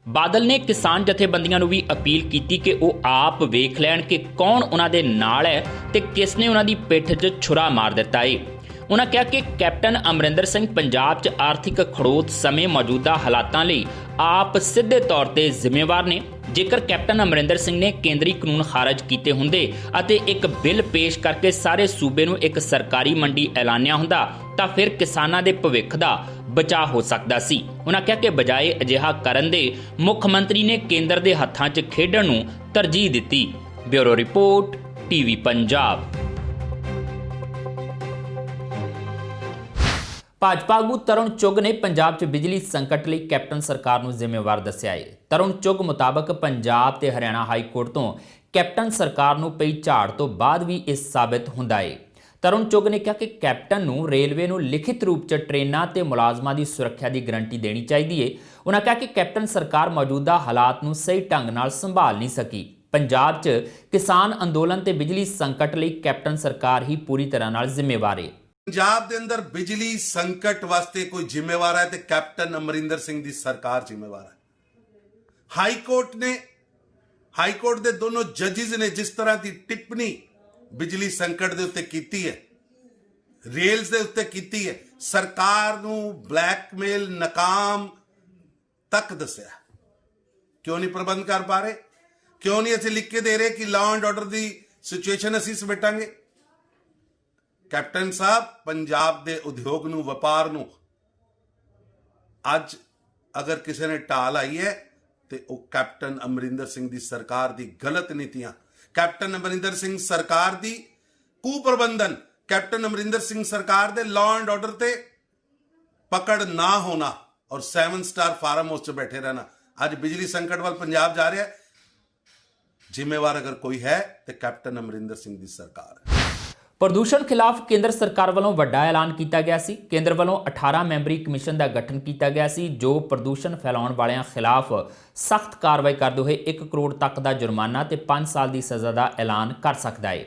ਬਾਦਲ ਨੇ ਕਿਸਾਨ ਜਥੇਬੰਦੀਆਂ ਨੂੰ ਵੀ ਅਪੀਲ ਕੀਤੀ ਕਿ ਉਹ ਆਪ ਵੇਖ ਲੈਣ ਕਿ ਕੌਣ ਉਹਨਾਂ ਦੇ ਨਾਲ ਹੈ ਤੇ ਕਿਸ ਨੇ ਉਹਨਾਂ ਦੀ ਪਿੱਠ 'ਚ ਛੁਰਾ ਮਾਰ ਦਿੱਤਾ ਏ। ਉਹਨਾਂ ਕਿਹਾ ਕਿ ਕੈਪਟਨ ਅਮਰਿੰਦਰ ਸਿੰਘ ਪੰਜਾਬ 'ਚ ਆਰਥਿਕ ਖੜੋਤ ਸਮੇਂ ਮੌਜੂਦਾ ਹਾਲਾਤਾਂ ਲਈ ਆਪ ਸਿੱਧੇ ਤੌਰ ਤੇ ਜ਼ਿੰਮੇਵਾਰ ਨੇ। ਜੇਕਰ ਕੈਪਟਨ ਅਮਰਿੰਦਰ ਸਿੰਘ ਨੇ ਕੇਂਦਰੀ ਕਾਨੂੰਨ ਖਾਰਜ ਕੀਤੇ ਹੁੰਦੇ ਅਤੇ ਇੱਕ ਬਿੱਲ ਪੇਸ਼ ਕਰਕੇ ਸਾਰੇ ਸੂਬੇ ਨੂੰ ਇੱਕ ਸਰਕਾਰੀ ਮੰਡੀ ਐਲਾਨਿਆ ਹੁੰਦਾ ਤਾਂ ਫਿਰ ਕਿਸਾਨਾਂ ਦੇ ਭਵਿੱਖ ਦਾ ਬਚਾਅ ਹੋ ਸਕਦਾ ਸੀ। ਉਹਨਾਂ ਕਿਹਾ ਕਿ ਬਜਾਏ ਅਜਿਹਾ ਕਰਨ ਦੇ ਮੁੱਖ ਮੰਤਰੀ ਨੇ ਕੇਂਦਰ ਦੇ ਹੱਥਾਂ 'ਚ ਖੇਡਣ ਨੂੰ ਤਰਜੀਹ ਦਿੱਤੀ। Bureau report, TV Punjab. Bhajpa ਆਗੂ ਤਰੁਣ ਚੁੱਗ ਨੇ ਪੰਜਾਬ 'ਚ ਬਿਜਲੀ ਸੰਕਟ ਲਈ ਕੈਪਟਨ ਸਰਕਾਰ ਨੂੰ ਜ਼ਿੰਮੇਵਾਰ ਦੱਸਿਆ ਹੈ। ਤਰੁਣ ਚੁੱਗ ਮੁਤਾਬਕ ਪੰਜਾਬ ਤੇ ਹਰਿਆਣਾ ਹਾਈ ਕੋਰਟ ਤੋਂ ਕੈਪਟਨ ਸਰਕਾਰ ਨੂੰ ਪਈ ਝਾੜ ਤੋਂ ਬਾਅਦ ਵੀ ਇਹ ਸਾਬਿਤ ਹੁੰਦਾ ਹੈ। ਤਰੁਣ ਚੁੱਗ ਨੇ ਕਿਹਾ ਕਿ ਕੈਪਟਨ ਨੂੰ ਰੇਲਵੇ ਨੂੰ ਲਿਖਿਤ ਰੂਪ 'ਚ ਟ੍ਰੇਨਾਂ ਤੇ ਮੁਲਾਜ਼ਮਾਂ ਦੀ ਸੁਰੱਖਿਆ ਦੀ ਗਰੰਟੀ ਦੇਣੀ ਚਾਹੀਦੀ ਹੈ। ਉਹਨਾਂ ਕਿਹਾ ਕਿ ਕੈਪਟਨ ਸਰਕਾਰ ਮੌਜੂਦਾ ਹਾਲਾਤ ਨੂੰ ਸਹੀ ਢੰਗ ਨਾਲ ਸੰਭਾਲ ਨਹੀਂ ਸਕੀ। ਪੰਜਾਬ 'ਚ ਕਿਸਾਨ ਅੰਦੋਲਨ ਤੇ ਬਿਜਲੀ ਸੰਕਟ ਲਈ ਕੈਪਟਨ ਸਰਕਾਰ ਹੀ ਪੂਰੀ ਤਰ੍ਹਾਂ ਨਾਲ ਜ਼ਿੰਮੇਵਾਰ ਹੈ। ਪੰਜਾਬ ਦੇ ਅੰਦਰ ਬਿਜਲੀ ਸੰਕਟ ਵਾਸਤੇ ਕੋਈ ਜ਼ਿੰਮੇਵਾਰ ਹੈ ਤੇ ਕੈਪਟਨ ਅਮਰਿੰਦਰ ਸਿੰਘ ਦੀ ਸਰਕਾਰ ਜ਼ਿੰਮੇਵਾਰ ਹੈ। ਹਾਈ ਕੋਰਟ ਦੇ ਦੋਨੋਂ ਜੱਜਿਸ ਨੇ ਜਿਸ ਤਰ੍ਹਾਂ ਦੀ ਟਿੱਪਣੀ ਬਿਜਲੀ ਸੰਕਟ ਦੇ ਉੱਤੇ ਕੀਤੀ ਹੈ, ਰੇਲਸ ਦੇ ਉੱਤੇ ਕੀਤੀ ਹੈ, ਸਰਕਾਰ ਨੂੰ ਬਲੈਕਮੇਲ, ਨਾਕਾਮ ਤੱਕ ਦੱਸਿਆ। ਕਿਉਂ ਨਹੀਂ ਪ੍ਰਬੰਧ ਕਰ ਪਾ ਰਹੇ? ਕਿਉਂ ਨਹੀਂ ਅਸੀਂ ਲਿਖ ਕੇ ਦੇ ਰਹੇ ਕਿ law and order the situation ਅਸੀਂ ਸਮੇਟਾਂਗੇ? ਕੈਪਟਨ ਸਾਹਿਬ, ਪੰਜਾਬ ਦੇ ਉਦਯੋਗ ਨੂੰ, ਵਪਾਰ ਨੂੰ ਅੱਜ ਅਗਰ ਕਿਸੇ ਨੇ ਢਾਲ ਆਈ ਹੈ ਤੇ ਉਹ ਕੈਪਟਨ ਅਮਰਿੰਦਰ ਸਿੰਘ ਦੀ ਸਰਕਾਰ ਦੀ ਗਲਤ ਨੀਤੀਆਂ, ਕੈਪਟਨ ਅਮਰਿੰਦਰ ਸਿੰਘ ਸਰਕਾਰ ਦੀ ਕੁਪ੍ਰਬੰਧਨ, ਕੈਪਟਨ ਅਮਰਿੰਦਰ ਸਿੰਘ ਸਰਕਾਰ ਦੇ ਲਾਅ ਐਂਡ ਆਰਡਰ ਤੇ ਪਕੜ ਨਾ ਹੋਣਾ ਔਰ 7 ਸਟਾਰ ਫਾਰਮ ਹਾਊਸ 'ਚ ਬੈਠੇ ਰਹਿਣਾ। ਅੱਜ ਬਿਜਲੀ ਸੰਕਟ ਵੱਲ ਪੰਜਾਬ ਜਾ ਰਿਹਾ ਹੈ। ਜ਼ਿੰਮੇਵਾਰ ਅਗਰ ਕੋਈ ਹੈ ਤੇ ਕੈਪਟਨ ਅਮਰਿੰਦਰ ਸਿੰਘ ਦੀ ਸਰਕਾਰ ਹੈ। ਪ੍ਰਦੂਸ਼ਣ ਖਿਲਾਫ ਕੇਂਦਰ ਸਰਕਾਰ ਵੱਲੋਂ ਵੱਡਾ ਐਲਾਨ ਕੀਤਾ ਗਿਆ ਸੀ। ਕੇਂਦਰ ਵੱਲੋਂ 18 ਮੈਂਬਰੀ ਕਮਿਸ਼ਨ ਦਾ ਗਠਨ ਕੀਤਾ ਗਿਆ ਸੀ ਜੋ ਪ੍ਰਦੂਸ਼ਣ ਫੈਲਾਉਣ ਵਾਲਿਆਂ ਖਿਲਾਫ ਸਖਤ ਕਾਰਵਾਈ ਕਰਦੇ ਹੋਏ 1 ਕਰੋੜ ਤੱਕ ਦਾ ਜੁਰਮਾਨਾ ਤੇ 5 ਸਾਲ ਦੀ ਸਜ਼ਾ ਦਾ ਐਲਾਨ ਕਰ ਸਕਦਾ ਹੈ।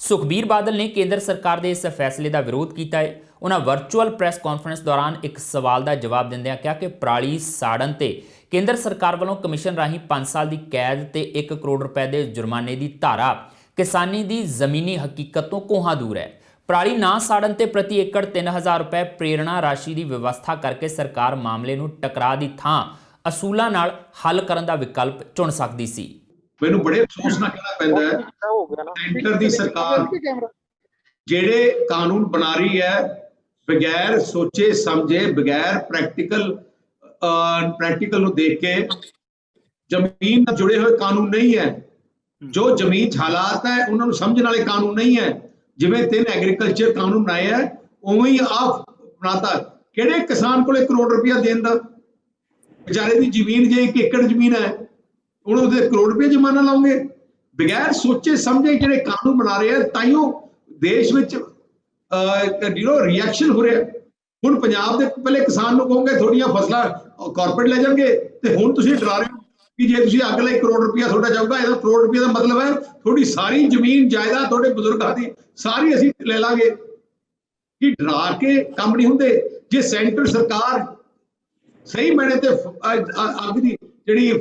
ਸੁਖਬੀਰ ਬਾਦਲ ਨੇ ਕੇਂਦਰ ਸਰਕਾਰ ਦੇ ਇਸ ਫੈਸਲੇ ਦਾ ਵਿਰੋਧ ਕੀਤਾ ਹੈ। ਉਹਨਾਂ ਵਰਚੁਅਲ ਪ੍ਰੈਸ ਕਾਨਫਰੰਸ ਦੌਰਾਨ ਇੱਕ ਸਵਾਲ ਦਾ ਜਵਾਬ ਦਿੰਦਿਆਂ ਕਿਹਾ ਕਿ ਪਰਾਲੀ ਸਾੜਨ ਤੇ ਕੇਂਦਰ ਸਰਕਾਰ ਵੱਲੋਂ ਕਮਿਸ਼ਨ ਰਾਹੀਂ 5 ਸਾਲ ਦੀ ਕੈਦ ਤੇ 1 ਕਰੋੜ ਰੁਪਏ ਦੇ ਜੁਰਮਾਨੇ ਦੀ ਧਾਰਾ ਕਿਸਾਨੀ ਦੀ ਜ਼ਮੀਨੀ ਹਕੀਕਤ ਤੋਂ ਕੋਹਾਂ ਦੂਰ ਹੈ। ਪਰਾਲੀ ਨਾ ਸਾੜਨ ਤੇ ਪ੍ਰਤੀ ਏਕੜ 3000 ਰੁਪਏ ਪ੍ਰੇਰਣਾ ਰਾਸ਼ੀ ਦੀ ਵਿਵਸਥਾ ਕਰਕੇ ਸਰਕਾਰ ਮਾਮਲੇ ਨੂੰ ਟਕਰਾਅ ਦੀ ਥਾਂ ਅਸੂਲਾਂ ਨਾਲ ਹੱਲ ਕਰਨ ਦਾ ਵਿਕਲਪ ਚੁਣ ਸਕਦੀ ਸੀ। ਮੈਨੂੰ ਬੜੇ ਅਫਸੋਸ ਨਾਲ ਕਹਿਣਾ ਪੈਂਦਾ ਹੈ ਸੈਂਟਰ ਦੀ ਸਰਕਾਰ ਜਿਹੜੇ ਕਾਨੂੰਨ ਬਣਾ ਰਹੀ ਹੈ ਬਗੈਰ ਸੋਚੇ ਸਮਝੇ, ਬਗੈਰ ਪ੍ਰੈਕਟੀਕਲ ਨੂੰ ਦੇਖ ਕੇ, ਜ਼ਮੀਨ ਨਾਲ ਜੁੜੇ ਹੋਏ ਕਾਨੂੰਨ ਨਹੀਂ ਹੈ। ਜੋ ਜ਼ਮੀਨ 'ਚ ਹਾਲਾਤ ਹੈ ਉਹਨਾਂ ਨੂੰ ਸਮਝਣ ਵਾਲੇ ਕਾਨੂੰਨ ਨਹੀਂ ਹੈ। ਜਿਵੇਂ 3 ਐਗਰੀਕਲਚਰ ਕਾਨੂੰਨ ਬਣਾਏ ਹੈ ਉਵੇਂ ਹੀ ਆਪ ਬਣਾਤਾ। ਕਿਹੜੇ ਕਿਸਾਨ ਕੋਲੇ 1 ਕਰੋੜ ਰੁਪਇਆ ਦੇਣ ਦਾ? ਵਿਚਾਰੇ ਦੀ ਜ਼ਮੀਨ ਜੇ 1 ਏਕੜ ਜ਼ਮੀਨ ਹੈ ਹੁਣ ਉਹਦੇ 1 ਕਰੋੜ ਰੁਪਏ ਜਮਾਨਾ ਲਾਉਂਗੇ? ਬਗੈਰ ਸੋਚੇ ਸਮਝੇ ਜਿਹੜੇ ਕਾਨੂੰਨ ਬਣਾ ਰਹੇ ਆ, ਤਾਈਓ ਦੇਸ਼ ਵਿੱਚ ਰਿਐਕਸ਼ਨ ਹੋ ਰਿਹਾ। ਹੁਣ ਪੰਜਾਬ ਦੇ ਪਹਿਲੇ ਕਿਸਾਨ ਨੂੰ ਕਹੋਗੇ ਥੋੜੀਆਂ ਫਸਲਾਂ ਕਾਰਪੋਰੇਟ ਲੈ ਜਾਣਗੇ, ਤੇ ਹੁਣ ਤੁਸੀਂ ਡਰਾ ਰਹੇ ਹੋ ਕਿ ਜੇ ਤੁਸੀਂ ਅਗਲਾ 1 ਕਰੋੜ ਰੁਪਇਆ ਤੁਹਾਡਾ ਜਾਊਗਾ, ਇਹਦਾ 1 ਕਰੋੜ ਰੁਪਏ ਦਾ ਮਤਲਬ ਹੈ ਤੁਹਾਡੀ ਸਾਰੀ ਜ਼ਮੀਨ ਜਾਇਦਾਦ ਤੁਹਾਡੇ ਬਜ਼ੁਰਗਾਂ ਦੀ ਸਾਰੀ ਅਸੀਂ ਲੈ ਲਾਂਗੇ। ਕਿ ਡਰਾ ਕੇ ਕੰਮ ਨਹੀਂ ਹੁੰਦੇ। ਜੇ ਸੈਂਟਰ ਸਰਕਾਰ ਸਹੀ ਮੈਨੇ ਤੇ ਅੱਗ ਦੀ ਜਿਹੜੀ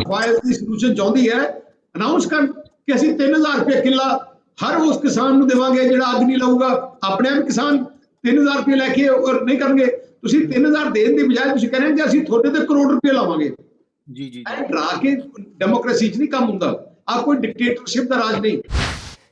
ਫਾਇਰ ਦੀ ਸੋਲੂਸ਼ਨ ਚਾਹੁੰਦੀ ਹੈ, ਅਨਾਉਂਸ ਕਰਨ ਕਿ ਅਸੀਂ 3000 ਰੁਪਏ ਕਿੱਲਾ ਹਰ ਉਸ ਕਿਸਾਨ ਨੂੰ ਦੇਵਾਂਗੇ ਜਿਹੜਾ ਅੱਗ ਨਹੀਂ ਲਾਊਗਾ। ਆਪਣੇ ਆਪ ਕਿਸਾਨ 3000 ਰੁਪਏ ਲੈ ਕੇ ਔਰ ਨਹੀਂ ਕਰਨਗੇ। ਤੁਸੀਂ 3000 ਦੇਣ ਦੀ ਬਜਾਏ ਤੁਸੀਂ ਕਹਿੰਦੇ ਅਸੀਂ ਤੁਹਾਡੇ ਤੇ 1 ਕਰੋੜ ਰੁਪਏ ਲਾਵਾਂਗੇ। ਜੀ ਡਰਾ ਕੇ ਡੈਮੋਕ੍ਰੇਸੀ 'ਚ ਨਹੀਂ ਕੰਮ ਹੁੰਦਾ। ਆ ਕੋਈ ਡਿਕਟੇਟਰਸ਼ਿਪ ਦਾ ਰਾਜ ਨਹੀਂ।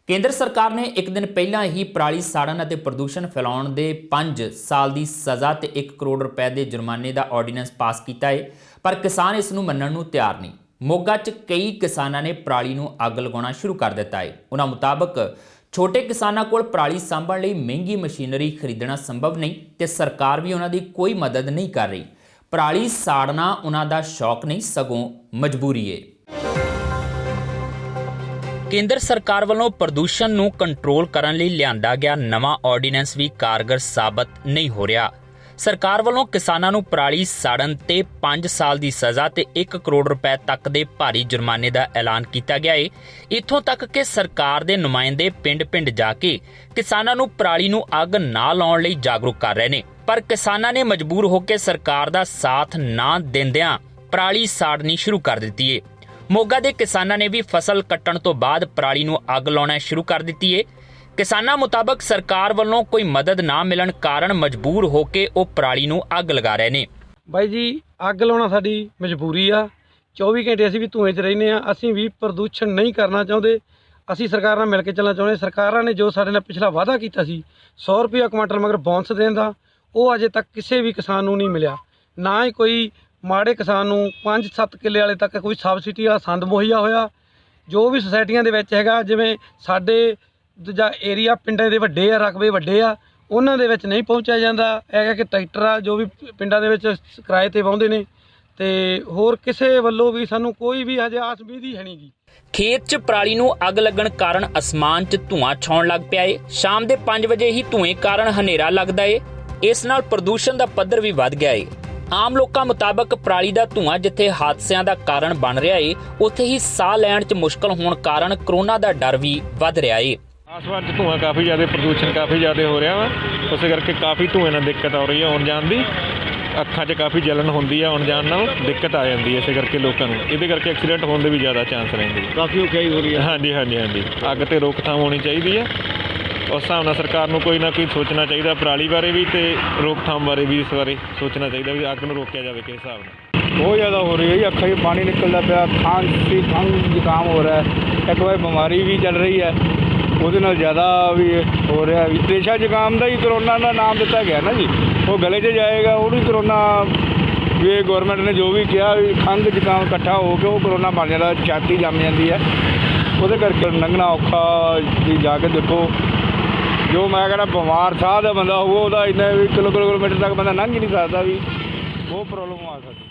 ਕੇਂਦਰ ਸਰਕਾਰ ਨੇ ਇੱਕ ਦਿਨ ਪਹਿਲਾਂ ਹੀ ਪਰਾਲੀ ਸਾੜਨ ਅਤੇ ਪ੍ਰਦੂਸ਼ਣ ਫੈਲਾਉਣ ਦੇ 5 ਸਾਲ ਦੀ ਸਜ਼ਾ ਤੇ 1 ਕਰੋੜ ਰੁਪਏ ਦੇ ਜੁਰਮਾਨੇ ਦਾ ਆਰਡੀਨੈਂਸ ਪਾਸ ਕੀਤਾ ਹੈ, ਪਰ ਕਿਸਾਨ ਇਸ ਨੂੰ ਮੰਨਣ ਨੂੰ ਤਿਆਰ ਨਹੀਂ। ਮੋਗਾ 'ਚ ਕਈ ਕਿਸਾਨਾਂ ਨੇ ਪਰਾਲੀ ਨੂੰ ਅੱਗ ਲਗਾਉਣਾ ਸ਼ੁਰੂ ਕਰ ਦਿੱਤਾ ਹੈ। ਉਹਨਾਂ ਮੁਤਾਬਕ ਛੋਟੇ ਕਿਸਾਨਾਂ ਕੋਲ ਪਰਾਲੀ ਸਾਂਭਣ ਲਈ ਮਹਿੰਗੀ ਮਸ਼ੀਨਰੀ ਖਰੀਦਣਾ ਸੰਭਵ ਨਹੀਂ ਤੇ ਸਰਕਾਰ ਵੀ ਉਹਨਾਂ ਦੀ ਕੋਈ ਮਦਦ ਨਹੀਂ ਕਰ ਰਹੀ। ਪਰਾਲੀ ਸਾੜਨਾ ਉਹਨਾਂ ਦਾ ਸ਼ੌਕ ਨਹੀਂ, ਸਗੋਂ ਮਜਬੂਰੀ ਹੈ। ਕੇਂਦਰ ਸਰਕਾਰ ਵੱਲੋਂ ਪ੍ਰਦੂਸ਼ਣ ਨੂੰ ਕੰਟਰੋਲ ਕਰਨ ਲਈ ਲਿਆਂਦਾ ਗਿਆ ਨਵਾਂ ਆਰਡੀਨੈਂਸ ਵੀ ਕਾਰਗਰ ਸਾਬਤ ਨਹੀਂ ਹੋ ਰਿਹਾ। ਸਰਕਾਰ ਵੱਲੋਂ ਕਿਸਾਨਾਂ ਨੂੰ ਪਰਾਲੀ ਸਾੜਨ ਤੇ 5 ਸਾਲ ਦੀ ਸਜ਼ਾ ਤੇ 1 ਕਰੋੜ ਰੁਪਏ ਤੱਕ ਦੇ ਭਾਰੀ ਜੁਰਮਾਨੇ ਦਾ ਐਲਾਨ ਕੀਤਾ ਗਿਆ ਹੈ। ਇੱਥੋਂ ਤੱਕ ਕਿ ਸਰਕਾਰ ਦੇ ਨੁਮਾਇੰਦੇ ਪਿੰਡ-ਪਿੰਡ ਜਾ ਕੇ ਕਿਸਾਨਾਂ ਨੂੰ ਪਰਾਲੀ ਨੂੰ ਅੱਗ ਨਾ ਲਾਉਣ ਲਈ ਜਾਗਰੂਕ ਕਰ ਰਹੇ ਨੇ, ਪਰ ਕਿਸਾਨਾਂ ਨੇ ਮਜਬੂਰ ਹੋ ਕੇ ਸਰਕਾਰ ਦਾ ਸਾਥ ਨਾ ਦਿੰਦਿਆਂ ਪਰਾਲੀ ਸਾੜਨੀ ਸ਼ੁਰੂ ਕਰ ਦਿੱਤੀ ਹੈ। ਮੋਗਾ ਦੇ ਕਿਸਾਨਾਂ ਨੇ ਵੀ ਫਸਲ ਕੱਟਣ ਤੋਂ ਬਾਅਦ ਪਰਾਲੀ ਨੂੰ ਅੱਗ ਲਾਉਣਾ ਸ਼ੁਰੂ ਕਰ ਦਿੱਤੀ ਹੈ। ਕਿਸਾਨਾਂ ਮੁਤਾਬਕ ਸਰਕਾਰ ਵੱਲੋਂ ਕੋਈ ਮਦਦ ਨਾ ਮਿਲਣ ਕਾਰਨ ਮਜਬੂਰ ਹੋ ਕੇ ਉਹ ਪਰਾਲੀ ਨੂੰ ਅੱਗ ਲਗਾ ਰਹੇ ਨੇ। ਬਾਈ ਜੀ, ਅੱਗ ਲਾਉਣਾ ਸਾਡੀ ਮਜਬੂਰੀ ਆ। 24 ਘੰਟੇ ਅਸੀਂ ਵੀ ਧੂਏ 'ਚ ਰਹਿੰਦੇ ਆ। ਅਸੀਂ ਵੀ ਪ੍ਰਦੂਸ਼ਣ ਨਹੀਂ ਕਰਨਾ ਚਾਹੁੰਦੇ। ਅਸੀਂ ਸਰਕਾਰ ਨਾਲ ਮਿਲ ਕੇ ਚੱਲਣਾ ਚਾਹੁੰਦੇ। ਸਰਕਾਰਾਂ ਨੇ ਜੋ ਸਾਡੇ ਨਾਲ ਪਿਛਲਾ ਵਾਅਦਾ ਕੀਤਾ ਸੀ 100 ਰੁਪਇਆ ਕੁਆਂਟਲ ਮਗਰ ਬੋਨਸ ਦੇਣ ਦਾ, ਉਹ ਅਜੇ ਤੱਕ ਕਿਸੇ ਵੀ ਕਿਸਾਨ ਨੂੰ ਨਹੀਂ ਮਿਲਿਆ। ਨਾ ਹੀ ਕੋਈ ਮਾੜੇ ਕਿਸਾਨ ਨੂੰ 5-7 ਕਿੱਲੇ ਵਾਲੇ ਤੱਕ ਕੋਈ ਸਬਸਿਡੀ ਵਾਲਾ ਸੰਦ ਮੁਹੱਈਆ ਹੋਇਆ। ਜੋ ਵੀ ਸੁਸਾਇਟੀਆਂ ਦੇ ਵਿੱਚ ਹੈਗਾ, ਜਿਵੇਂ ਸਾਡੇ ਦੂਜਾ ਏਰੀਆ ਪਿੰਡਾਂ ਦੇ ਵੱਡੇ ਆ, ਰਕਬੇ ਵੱਡੇ ਆ, ਉਹਨਾਂ ਦੇ ਵਿੱਚ ਨਹੀਂ ਪਹੁੰਚਿਆ ਜਾਂਦਾ ਹੈਗਾ ਕਿ ਟਰੈਕਟਰ ਆ ਜੋ ਵੀ ਪਿੰਡਾਂ ਦੇ ਵਿੱਚ ਕਿਰਾਏ ਤੇ ਵਾਹੁੰਦੇ ਨੇ, ਤੇ ਹੋਰ ਕਿਸੇ ਵੱਲੋਂ ਵੀ ਸਾਨੂੰ ਕੋਈ ਵੀ ਹਜੇ ਆਸ ਉਮੀਦ ਹੈ ਨਹੀਂ ਗੀ। ਖੇਤ 'ਚ ਪਰਾਲੀ ਨੂੰ ਅੱਗ ਲੱਗਣ ਕਾਰਨ ਅਸਮਾਨ 'ਚ ਧੂਆਂ ਛਾਉਣ ਲੱਗ ਪਿਆ ਏ। ਸ਼ਾਮ ਦੇ 5 ਵਜੇ ਹੀ ਧੂਏ ਕਾਰਨ ਹਨੇਰਾ ਲੱਗਦਾ ਏ। ਇਸ ਨਾਲ ਪ੍ਰਦੂਸ਼ਣ ਦਾ ਪੱਧਰ ਵੀ ਵੱਧ ਗਿਆ ਏ। ਆਮ ਲੋਕਾਂ ਮੁਤਾਬਕ ਪਰਾਲੀ ਦਾ ਧੂਆਂ ਜਿੱਥੇ ਹਾਦਸਿਆਂ ਦਾ ਕਾਰਨ ਬਣ ਰਿਹਾ ਏ, ਉੱਥੇ ਹੀ ਸਾਹ ਲੈਣ 'ਚ ਮੁਸ਼ਕਲ ਹੋਣ ਕਾਰਨ ਕਰੋਨਾ ਦਾ ਡਰ ਵੀ ਵੱਧ ਰਿਹਾ ਏ। ਆਸਮਾਨ 'ਚ ਧੂਆਂ ਕਾਫੀ ਜ਼ਿਆਦਾ, ਪ੍ਰਦੂਸ਼ਣ ਕਾਫੀ ਜ਼ਿਆਦਾ ਹੋ ਰਿਹਾ ਵਾ, ਉਸੇ ਕਰਕੇ ਕਾਫੀ ਧੂਏ ਨਾਲ ਦਿੱਕਤ ਆ ਰਹੀ ਹੈ ਆਉਣ ਜਾਣ ਦੀ। ਅੱਖਾਂ 'ਚ ਕਾਫੀ ਜਲਨ ਹੁੰਦੀ ਆ, ਆਉਣ ਜਾਣ ਨਾਲ ਦਿੱਕਤ ਆ ਜਾਂਦੀ ਹੈ, ਇਸੇ ਕਰਕੇ ਲੋਕਾਂ ਨੂੰ ਇਹਦੇ ਕਰਕੇ ਐਕਸੀਡੈਂਟ ਹੋਣ ਦੇ ਵੀ ਜ਼ਿਆਦਾ ਚਾਂਸ ਰਹਿੰਦੇ। ਕਾਫੀ ਔਖਾਈ ਹੋ ਰਹੀ ਹੈ। ਹਾਂਜੀ ਹਾਂਜੀ ਹਾਂਜੀ, ਅੱਗ ਤੇ ਰੋਕਥਾਮ ਹੋਣੀ ਚਾਹੀਦੀ ਹੈ। ਉਸ ਹਿਸਾਬ ਨਾਲ ਸਰਕਾਰ ਨੂੰ ਕੋਈ ਨਾ ਕੋਈ ਸੋਚਣਾ ਚਾਹੀਦਾ, ਪਰਾਲੀ ਬਾਰੇ ਵੀ ਤੇ ਰੋਕਥਾਮ ਬਾਰੇ ਵੀ ਇਸ ਬਾਰੇ ਸੋਚਣਾ ਚਾਹੀਦਾ ਵੀ ਅੱਗ ਨੂੰ ਰੋਕਿਆ ਜਾਵੇ ਕਿਸ ਹਿਸਾਬ ਨਾਲ। ਬਹੁਤ ਜ਼ਿਆਦਾ ਹੋ ਰਹੀ ਹੈ ਜੀ, ਅੱਖਾਂ 'ਚ ਪਾਣੀ ਨਿਕਲਦਾ ਪਿਆ, ਖੰਘ ਜ਼ੁਕਾਮ ਹੋ ਰਿਹਾ ਹੈ। ਇੱਕ ਵਾਰ ਬਿਮਾਰੀ ਵੀ ਚੱਲ ਰਹੀ ਹੈ, ਉਹਦੇ ਨਾਲ ਜ਼ਿਆਦਾ ਵੀ ਹੋ ਰਿਹਾ। ਰੇਸ਼ਾ ਜ਼ੁਕਾਮ ਦਾ ਹੀ ਕਰੋਨਾ ਦਾ ਨਾਮ ਦਿੱਤਾ ਗਿਆ ਨਾ ਜੀ, ਉਹ ਗਲੇ 'ਚ ਜਾਏਗਾ, ਉਹ ਵੀ ਕਰੋਨਾ। ਵੀ ਗੌਰਮੈਂਟ ਨੇ ਜੋ ਵੀ ਕਿਹਾ ਵੀ ਖੰਘ ਜ਼ੁਕਾਮ ਇਕੱਠਾ ਹੋ ਕੇ ਉਹ ਕਰੋਨਾ ਬਣ ਜਾਂਦਾ, ਛਾਤੀ ਜੰਮ ਜਾਂਦੀ ਹੈ, ਉਹਦੇ ਕਰਕੇ ਲੰਘਣਾ ਔਖਾ ਜੀ। ਜਾ ਕੇ ਦੇਖੋ, ਜੋ ਮੈਂ ਕਹਿੰਦਾ ਬਿਮਾਰ ਸਾਹ ਦਾ ਬੰਦਾ ਹੋਊ ਉਹਦਾ ਇੰਨੇ ਵੀ ਕਿਲੋਮੀਟਰ ਤੱਕ ਬੰਦਾ ਲੰਘ ਹੀ ਨਹੀਂ ਸਕਦਾ, ਵੀ ਉਹ ਪ੍ਰੋਬਲਮ ਆ ਸਕਦੀ।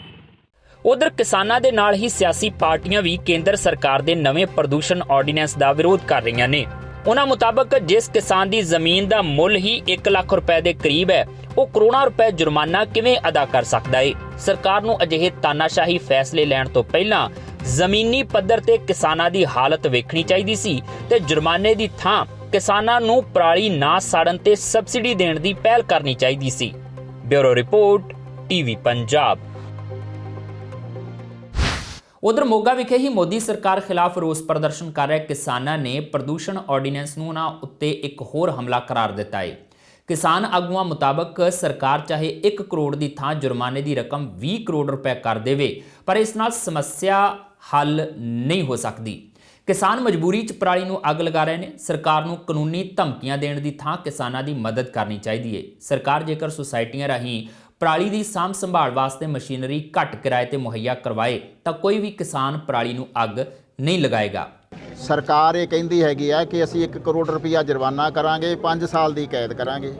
ਉਧਰ ਕਿਸਾਨਾਂ ਦੇ ਨਾਲ ਹੀ ਸਿਆਸੀ ਪਾਰਟੀਆਂ ਵੀ ਕੇਂਦਰ ਸਰਕਾਰ ਦੇ ਨਵੇਂ ਪ੍ਰਦੂਸ਼ਣ ਆਰਡੀਨੈਂਸ ਦਾ ਵਿਰੋਧ ਕਰ ਰਹੀਆਂ ਨੇ। ਉਹਨਾਂ ਮੁਤਾਬਕ ਜਿਸ ਕਿਸਾਨ ਦੀ ਜ਼ਮੀਨ ਦਾ ਮੁੱਲ ਹੀ 1 ਲੱਖ ਰੁਪਏ ਦੇ ਕਰੀਬ ਹੈ, ਉਹ ਕਰੋੜਾਂ ਰੁਪਏ ਜੁਰਮਾਨਾ ਕਿਵੇਂ ਅਦਾ ਕਰ ਸਕਦਾ ਹੈ। ਸਰਕਾਰ ਨੂੰ ਅਜਿਹੇ ਤਾਨਾਸ਼ਾਹੀ ਫੈਸਲੇ ਲੈਣ ਤੋਂ ਪਹਿਲਾਂ ਜ਼ਮੀਨੀ ਪੱਧਰ ਤੇ ਕਿਸਾਨਾਂ ਦੀ ਹਾਲਤ ਵੇਖਣੀ ਚਾਹੀਦੀ ਸੀ ਤੇ ਜੁਰਮਾਨੇ ਦੀ ਥਾਂ ਕਿਸਾਨਾਂ ਨੂੰ ਪਰਾਲੀ ਨਾ ਸਾੜਨ ਤੇ ਸਬਸਿਡੀ ਦੇਣ ਦੀ ਪਹਿਲ ਕਰਨੀ ਚਾਹੀਦੀ ਸੀ। Bureau report, TV Punjab. ਉਧਰ ਮੋਗਾ ਵਿਖੇ ਹੀ ਮੋਦੀ ਸਰਕਾਰ ਖਿਲਾਫ ਰੋਸ ਪ੍ਰਦਰਸ਼ਨ ਕਰ ਰਹੇ ਕਿਸਾਨਾਂ ਨੇ ਪ੍ਰਦੂਸ਼ਣ ਆਰਡੀਨੈਂਸ ਨੂੰ ਉਹਨਾਂ ਉੱਤੇ ਇੱਕ ਹੋਰ ਹਮਲਾ ਕਰਾਰ ਦਿੱਤਾ ਹੈ। ਕਿਸਾਨ ਆਗੂਆਂ ਮੁਤਾਬਕ ਸਰਕਾਰ ਚਾਹੇ 1 ਕਰੋੜ ਦੀ ਥਾਂ ਜੁਰਮਾਨੇ ਦੀ ਰਕਮ 20 ਕਰੋੜ ਰੁਪਏ ਕਰ ਦੇਵੇ, ਪਰ ਇਸ ਨਾਲ ਸਮੱਸਿਆ ਹੱਲ ਨਹੀਂ ਹੋ ਸਕਦੀ। ਕਿਸਾਨ ਮਜਬੂਰੀ 'ਚ ਪਰਾਲੀ ਨੂੰ ਅੱਗ ਲਗਾ ਰਹੇ ਨੇ। ਸਰਕਾਰ ਨੂੰ ਕਾਨੂੰਨੀ ਧਮਕੀਆਂ ਦੇਣ ਦੀ ਥਾਂ ਕਿਸਾਨਾਂ ਦੀ ਮਦਦ ਕਰਨੀ ਚਾਹੀਦੀ ਹੈ। ਸਰਕਾਰ ਜੇਕਰ ਸੁਸਾਇਟੀਆਂ ਰਾਹੀਂ ਪਰਾਲੀ ਦੀ ਸਾਂਭ ਸੰਭਾਲ ਵਾਸਤੇ ਮਸ਼ੀਨਰੀ ਘੱਟ ਕਿਰਾਏ ਤੇ ਮੁਹੱਈਆ ਕਰਵਾਏ ਤਾਂ ਕੋਈ ਵੀ ਕਿਸਾਨ ਪਰਾਲੀ ਨੂੰ ਅੱਗ ਨਹੀਂ ਲਗਾਏਗਾ। ਸਰਕਾਰ ਇਹ ਕਹਿੰਦੀ ਹੈਗੀ ਆ ਕਿ ਅਸੀਂ 1 ਕਰੋੜ ਰੁਪਈਆ ਜੁਰਮਾਨਾ ਕਰਾਂਗੇ, 5 ਸਾਲ ਦੀ ਕੈਦ ਕਰਾਂਗੇ।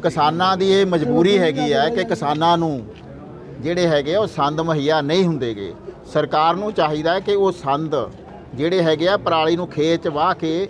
ਕਿਸਾਨਾਂ ਦੀ ਇਹ ਮਜਬੂਰੀ ਹੈਗੀ ਆ ਕਿ ਕਿਸਾਨਾਂ ਨੂੰ ਜਿਹੜੇ ਹੈਗੇ ਉਹ ਸੰਦ ਮੁਹੱਈਆ ਨਹੀਂ ਹੁੰਦੇਗੇ। ਸਰਕਾਰ ਨੂੰ ਚਾਹੀਦਾ ਹੈ ਕਿ ਉਹ ਸੰਦ ਜਿਹੜੇ ਹੈਗੇ ਆ ਪਰਾਲੀ ਨੂੰ ਖੇਤ 'ਚ ਵਾਹ ਕੇ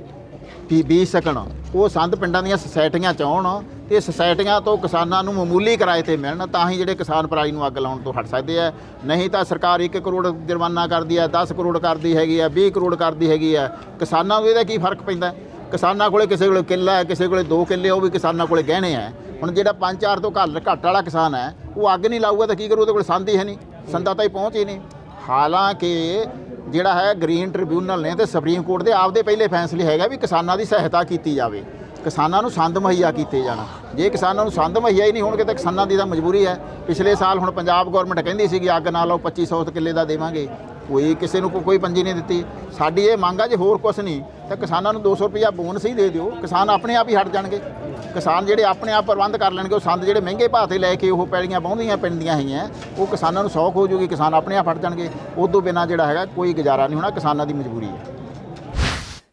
ਬੀਜ ਸਕਣ। ਉਹ ਸੰਦ ਪਿੰਡਾਂ ਦੀਆਂ ਸੁਸਾਇਟੀਆਂ 'ਚ ਆਉਣ ਤੇ ਸੁਸਾਇਟੀਆਂ ਤੋਂ ਕਿਸਾਨਾਂ ਨੂੰ ਮਾਮੂਲੀ ਕਿਰਾਏ ਤੇ ਮਿਲਣ, ਤਾਂ ਹੀ ਜਿਹੜੇ ਕਿਸਾਨ ਪਰਾਲੀ ਨੂੰ ਅੱਗ ਲਾਉਣ ਤੋਂ ਹਟ ਸਕਦੇ ਆ। ਨਹੀਂ ਤਾਂ ਸਰਕਾਰ 1 ਕਰੋੜ ਜੁਰਮਾਨਾ ਕਰਦੀ ਹੈ, 10 ਕਰੋੜ ਕਰਦੀ ਹੈਗੀ ਆ, 20 ਕਰੋੜ ਕਰਦੀ ਹੈਗੀ ਆ। ਕਿਸਾਨਾਂ ਨੂੰ ਇਹਦਾ ਕੀ ਫਰਕ ਪੈਂਦਾ? ਕਿਸਾਨਾਂ ਕੋਲੇ ਕਿਸੇ ਕੋਲੇ ਕਿੱਲਾ ਹੈ, ਕਿਸੇ ਕੋਲੇ 2 ਕਿੱਲੇ, ਉਹ ਵੀ ਕਿਸਾਨਾਂ ਕੋਲੇ ਗਹਿਣੇ ਹੈ। ਹੁਣ ਜਿਹੜਾ 5-4 ਤੋਂ ਘੱਟ ਵਾਲਾ ਕਿਸਾਨ ਹੈ ਉਹ ਅੱਗ ਨਹੀਂ ਲਾਊਗਾ ਤਾਂ ਕੀ ਕਰੂ? ਉਹਦੇ ਕੋਲ ਸੰਦ ਹੀ ਹੈ ਨਹੀਂ, ਸੰਦਾਂ ਤਾਂ ਹੀ ਪਹੁੰਚ ਹੀ ਨਹੀਂ। ਹਾਲਾਂਕਿ ਜਿਹੜਾ ਹੈ ਗ੍ਰੀਨ ਟ੍ਰਿਬਿਊਨਲ ਨੇ ਤੇ ਸੁਪਰੀਮ ਕੋਰਟ ਦੇ ਆਪਦੇ ਪਹਿਲੇ ਫੈਸਲੇ ਹੈਗਾ ਵੀ ਕਿਸਾਨਾਂ ਦੀ ਸਹਾਇਤਾ ਕੀਤੀ ਜਾਵੇ, ਕਿਸਾਨਾਂ ਨੂੰ ਸੰਦ ਮੁਹੱਈਆ ਕੀਤੇ ਜਾਣ। ਜੇ ਕਿਸਾਨਾਂ ਨੂੰ ਸੰਦ ਮੁਹੱਈਆ ਹੀ ਨਹੀਂ ਹੋਣਗੇ ਤਾਂ ਕਿਸਾਨਾਂ ਦੀ ਤਾਂ ਮਜਬੂਰੀ ਹੈ। ਪਿਛਲੇ ਸਾਲ ਹੁਣ ਪੰਜਾਬ ਗੌਰਮੈਂਟ ਕਹਿੰਦੀ ਸੀ ਕਿ ਅੱਗ ਨਾ ਲਾਓ, 2500 ਕਿੱਲੇ ਦਾ ਦੇਵਾਂਗੇ, ਕੋਈ ਕਿਸੇ ਨੂੰ ਕੋਈ ਪੰਜੀ ਨਹੀਂ ਦਿੱਤੀ। ਸਾਡੀ ਇਹ ਮੰਗ ਆ ਜੇ ਹੋਰ ਕੁਛ ਨਹੀਂ ਤਾਂ ਕਿਸਾਨਾਂ ਨੂੰ 200 ਰੁਪਈਆ ਬੋਨਸ ਹੀ ਦੇ ਦਿਓ, ਕਿਸਾਨ ਆਪਣੇ ਆਪ ਹੀ ਹਟ ਜਾਣਗੇ। ਕਿਸਾਨ ਜਿਹੜੇ ਆਪਣੇ ਆਪ ਪ੍ਰਬੰਧ ਕਰ ਲੈਣਗੇ, ਉਹ ਸੰਦ ਜਿਹੜੇ ਮਹਿੰਗੇ ਭਾਅ 'ਤੇ ਲੈ ਕੇ ਉਹ ਪੈਲੀਆਂ ਵਾਹੁੰਦੀਆਂ ਪੈਂਦੀਆਂ ਹੈਗੀਆਂ, ਉਹ ਕਿਸਾਨਾਂ ਨੂੰ ਸੌਖ ਹੋ ਜੂਗੀ, ਕਿਸਾਨ ਆਪਣੇ ਆਪ ਹਟ ਜਾਣਗੇ। ਉਦੋਂ ਬਿਨਾਂ ਜਿਹੜਾ ਹੈਗਾ ਕੋਈ ਗੁਜ਼ਾਰਾ ਨਹੀਂ ਹੋਣਾ, ਕਿਸਾਨਾਂ ਦੀ ਮਜਬੂਰੀ ਹੈ।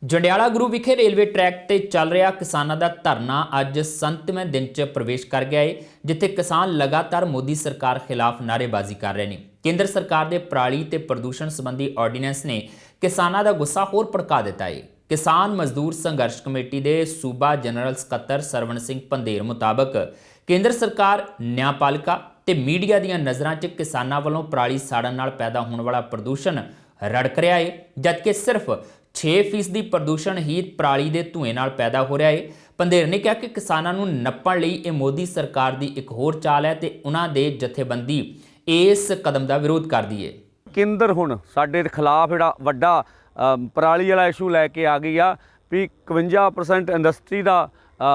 ਜੰਡਿਆਲਾ ਗੁਰੂ ਵਿਖੇ ਰੇਲਵੇ ਟਰੈਕ ਤੇ ਚੱਲ ਰਿਹਾ ਕਿਸਾਨਾਂ ਦਾ ਧਰਨਾ ਅੱਜ 37ਵੇਂ ਦਿਨ 'ਚ ਪ੍ਰਵੇਸ਼ ਕਰ ਗਿਆ ਹੈ, ਜਿੱਥੇ ਕਿਸਾਨ ਲਗਾਤਾਰ ਮੋਦੀ ਸਰਕਾਰ ਖਿਲਾਫ ਨਾਅਰੇਬਾਜ਼ੀ ਕਰ ਰਹੇ ਨੇ। ਕੇਂਦਰ ਸਰਕਾਰ ਦੇ ਪਰਾਲੀ ਤੇ ਪ੍ਰਦੂਸ਼ਣ ਸੰਬੰਧੀ ਆਰਡੀਨੈਂਸ ਨੇ ਕਿਸਾਨਾਂ ਦਾ ਗੁੱਸਾ ਹੋਰ ਭੜਕਾ ਦਿੱਤਾ ਹੈ। ਕਿਸਾਨ ਮਜ਼ਦੂਰ ਸੰਘਰਸ਼ ਕਮੇਟੀ ਦੇ ਸੂਬਾ ਜਨਰਲ ਸਕੱਤਰ ਸਰਵਣ ਸਿੰਘ ਪੰਧੇਰ ਮੁਤਾਬਕ ਕੇਂਦਰ ਸਰਕਾਰ ਨਿਆਂਪਾਲਿਕਾ ਤੇ ਮੀਡੀਆ ਦੀਆਂ ਨਜ਼ਰਾਂ 'ਚ ਕਿਸਾਨਾਂ ਵੱਲੋਂ ਪਰਾਲੀ ਸਾੜਨ ਨਾਲ ਪੈਦਾ ਹੋਣ ਵਾਲਾ ਪ੍ਰਦੂਸ਼ਣ ਰੜਕ ਰਿਹਾ ਹੈ, ਜਦਕਿ ਸਿਰਫ 6% ਪ੍ਰਦੂਸ਼ਣ ਹੀ ਪਰਾਲੀ ਦੇ ਧੂਏ ਨਾਲ ਪੈਦਾ ਹੋ ਰਿਹਾ ਹੈ। ਪੰਧੇਰ ਨੇ ਕਿਹਾ ਕਿ ਕਿਸਾਨਾਂ ਨੂੰ ਨੱਪਣ ਲਈ ਇਹ ਮੋਦੀ ਸਰਕਾਰ ਦੀ ਇੱਕ ਹੋਰ ਚਾਲ ਹੈ ਤੇ ਉਹਨਾਂ ਦੇ ਜਥੇਬੰਦੀ ਇਸ ਕਦਮ ਦਾ ਵਿਰੋਧ ਕਰਦੀ ਹੈ। ਕੇਂਦਰ ਹੁਣ ਸਾਡੇ ਦੇ ਖਿਲਾਫ ਜਿਹੜਾ ਵੱਡਾ ਪਰਾਲੀ ਵਾਲਾ ਇਸ਼ੂ ਲੈ ਕੇ ਆ ਗਈ ਆ ਵੀ 51% ਇੰਡਸਟਰੀ ਦਾ